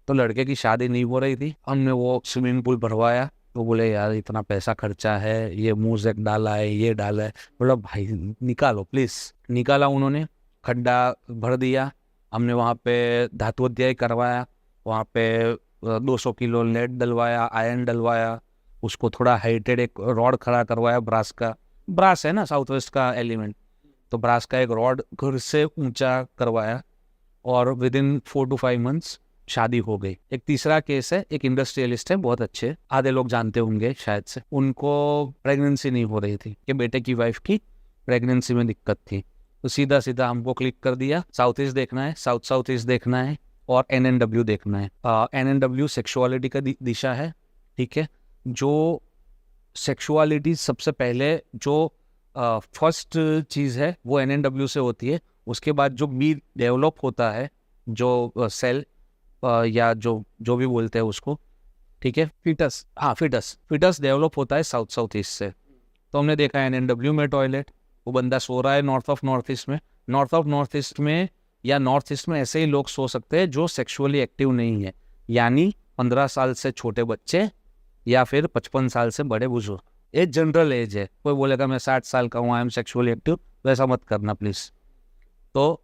तो लड़के की शादी नहीं हो रही थी। हमने वो स्विमिंग पूल भरवाया। तो बोले यार इतना पैसा खर्चा है, ये मोज़ेक डाला है, ये डाला है। बोला भाई निकालो प्लीज। निकाला उन्होंने, खड्डा भर दिया। हमने वहाँ पे धातुअध्याय करवाया, वहाँ पे 200 किलो लेड डलवाया, आयरन डलवाया, उसको थोड़ा हाइटेड एक रॉड खड़ा करवाया, ब्रास का। ब्रास है ना साउथ वेस्ट का एलिमेंट, तो ब्रास का एक रॉड घर से ऊंचा करवाया, और विद इन 4 to 5 months शादी हो गई। एक तीसरा केस है, एक इंडस्ट्रियलिस्ट है, बहुत अच्छे, आधे लोग जानते होंगे शायद से। उनको प्रेगनेंसी नहीं हो रही थी, कि बेटे की वाइफ की प्रेगनेंसी में दिक्कत थी। तो सीधा सीधा हमको क्लिक कर दिया, साउथ ईस्ट देखना है, साउथ ईस्ट देखना है, और NNW देखना है। NNW सेक्सुअलिटी का दिशा है, ठीक है। जो सेक्सुअलिटी सबसे पहले जो फर्स्ट चीज़ है वो NNW से होती है, उसके बाद जो बी डेवलप होता है, जो सेल या जो भी बोलते हैं उसको, ठीक है, फीटस। हाँ फिटस डेवलप होता है साउथ ईस्ट से। तो हमने देखा है NNW में टॉयलेट, वो बंदा सो रहा है नॉर्थ ऑफ नॉर्थ ईस्ट में। नॉर्थ ऑफ नॉर्थ ईस्ट में या नॉर्थ ईस्ट में ऐसे ही लोग सो सकते हैं जो सेक्सुअली एक्टिव नहीं है, यानी 15 साल से छोटे बच्चे या फिर 55 साल से बड़े बुजुर्ग। ये जनरल एज है। कोई बोलेगा मैं 60 साल का हूँ, आई एम सेक्सुअली एक्टिव, वैसा मत करना प्लीज़। तो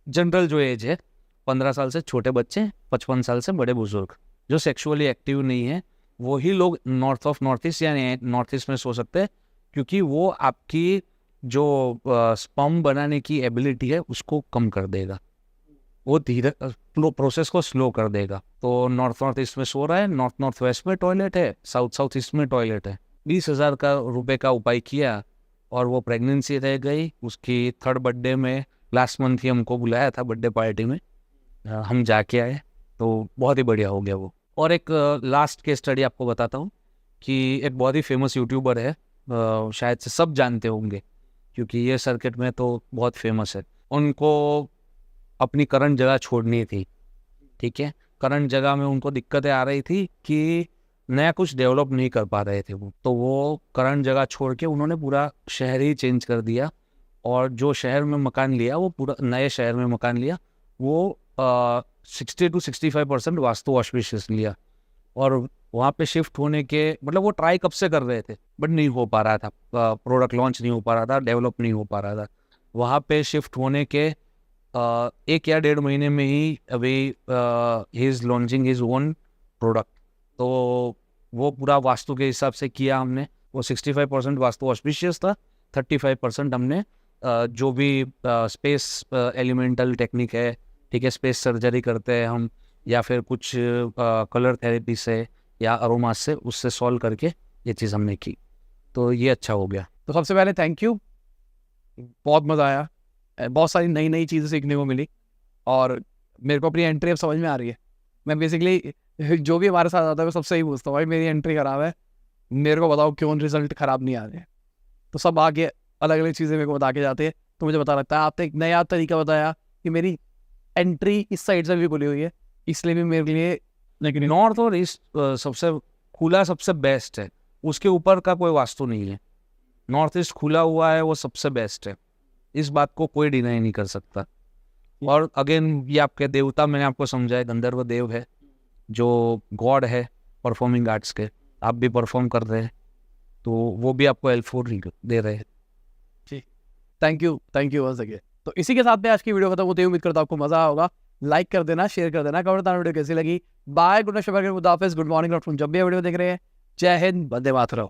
जनरल जो एज है 15 साल से छोटे बच्चे, 55 साल से बड़े बुजुर्ग जो सेक्सुअली एक्टिव नहीं है, वही लोग नॉर्थ ऑफ नॉर्थ ईस्ट या नॉर्थ ईस्ट में सो सकते हैं, क्योंकि वो आपकी जो स्पर्म बनाने की एबिलिटी है उसको कम कर देगा, वो धीरे प्रोसेस को स्लो कर देगा। तो नॉर्थ ईस्ट में सो रहा है, नॉर्थ वेस्ट में टॉयलेट है, साउथ ईस्ट में टॉयलेट है। 20,000 रुपए का उपाय किया और वो प्रेगनेंसी रह गई। उसकी 3rd बर्थडे में लास्ट मंथ ही हमको बुलाया था बर्थडे पार्टी में, हम जाके आए, तो बहुत ही बढ़िया हो गया वो। और एक लास्ट केस स्टडी आपको बताता हूँ कि एक बहुत ही फेमस यूट्यूबर है, शायद से सब जानते होंगे क्योंकि ये सर्किट में तो बहुत फेमस है। उनको अपनी करंट जगह छोड़नी थी, ठीक है, करंट जगह में उनको दिक्कतें आ रही थी कि नया कुछ डेवलप नहीं कर पा रहे थे वो, तो वो करंट जगह छोड़ के उन्होंने पूरा शहर ही चेंज कर दिया, और जो शहर में मकान लिया वो पूरा नए शहर में मकान लिया, वो 60 to 65% वास्तु ऑस्पिशियस लिया। और वहाँ पे शिफ्ट होने के मतलब वो ट्राई कब से कर रहे थे बट नहीं हो पा रहा था, प्रोडक्ट लॉन्च नहीं हो पा रहा था, डेवलप नहीं हो पा रहा था। वहाँ पे शिफ्ट होने के 1 या 1.5 महीने में ही अभी he is launching his own product. तो वो पूरा वास्तु के हिसाब से किया हमने। वो 65% वास्तु ऑस्पिशियस था, 35% हमने जो भी स्पेस एलिमेंटल टेक्निक है, ठीक है, स्पेस सर्जरी करते हैं हम, या फिर कुछ कलर थेरेपी से या अरोमा से, उससे सॉल्व करके ये चीज़ हमने की, तो ये अच्छा हो गया। तो सबसे पहले थैंक यू, बहुत मज़ा आया, बहुत सारी नई नई चीज़ें सीखने को मिली, और मेरे को अपनी एंट्री अब समझ में आ रही है। मैं बेसिकली जो भी हमारे साथ आता है मैं सबसे ही पूछता हूँ, भाई मेरी एंट्री ख़राब है, मेरे को बताओ क्यों रिजल्ट ख़राब नहीं आ रहे हैं। तो सब आगे अलग अलग चीज़ें मेरे को बता के जाते हैं, तो मुझे पता लगता है। आपने एक नया तरीका बताया कि मेरी एंट्री इस साइड से भी खुली हुई है, इसलिए भी मेरे लिए लेकिन नॉर्थ और ईस्ट सबसे खुला, सबसे बेस्ट है, उसके ऊपर का कोई वास्तु नहीं है। नॉर्थ ईस्ट खुला हुआ है, वो सबसे बेस्ट है, इस बात को कोई डिनाई नहीं कर सकता। और अगेन ये आपके देवता मैंने आपको समझाया, गंधर्व देव है जो गॉड है परफॉर्मिंग आर्ट्स के, आप भी परफॉर्म कर रहे हैं, तो वो भी आपको हेल्पफुल दे रहे हैं। ठीक, थैंक यू वंस अगेन। तो इसी के साथ में आज की वीडियो खत्म होती है। उम्मीद करता हूँ आपको मजा होगा। लाइक कर देना, शेयर कर देना, कमेंट करना वीडियो कैसी लगी। बाय, गुड नाइट, शुभ रात्रि, गुड मॉर्निंग, जब भी वीडियो देख रहे हैं। जय हिंद, वंदे मातरम।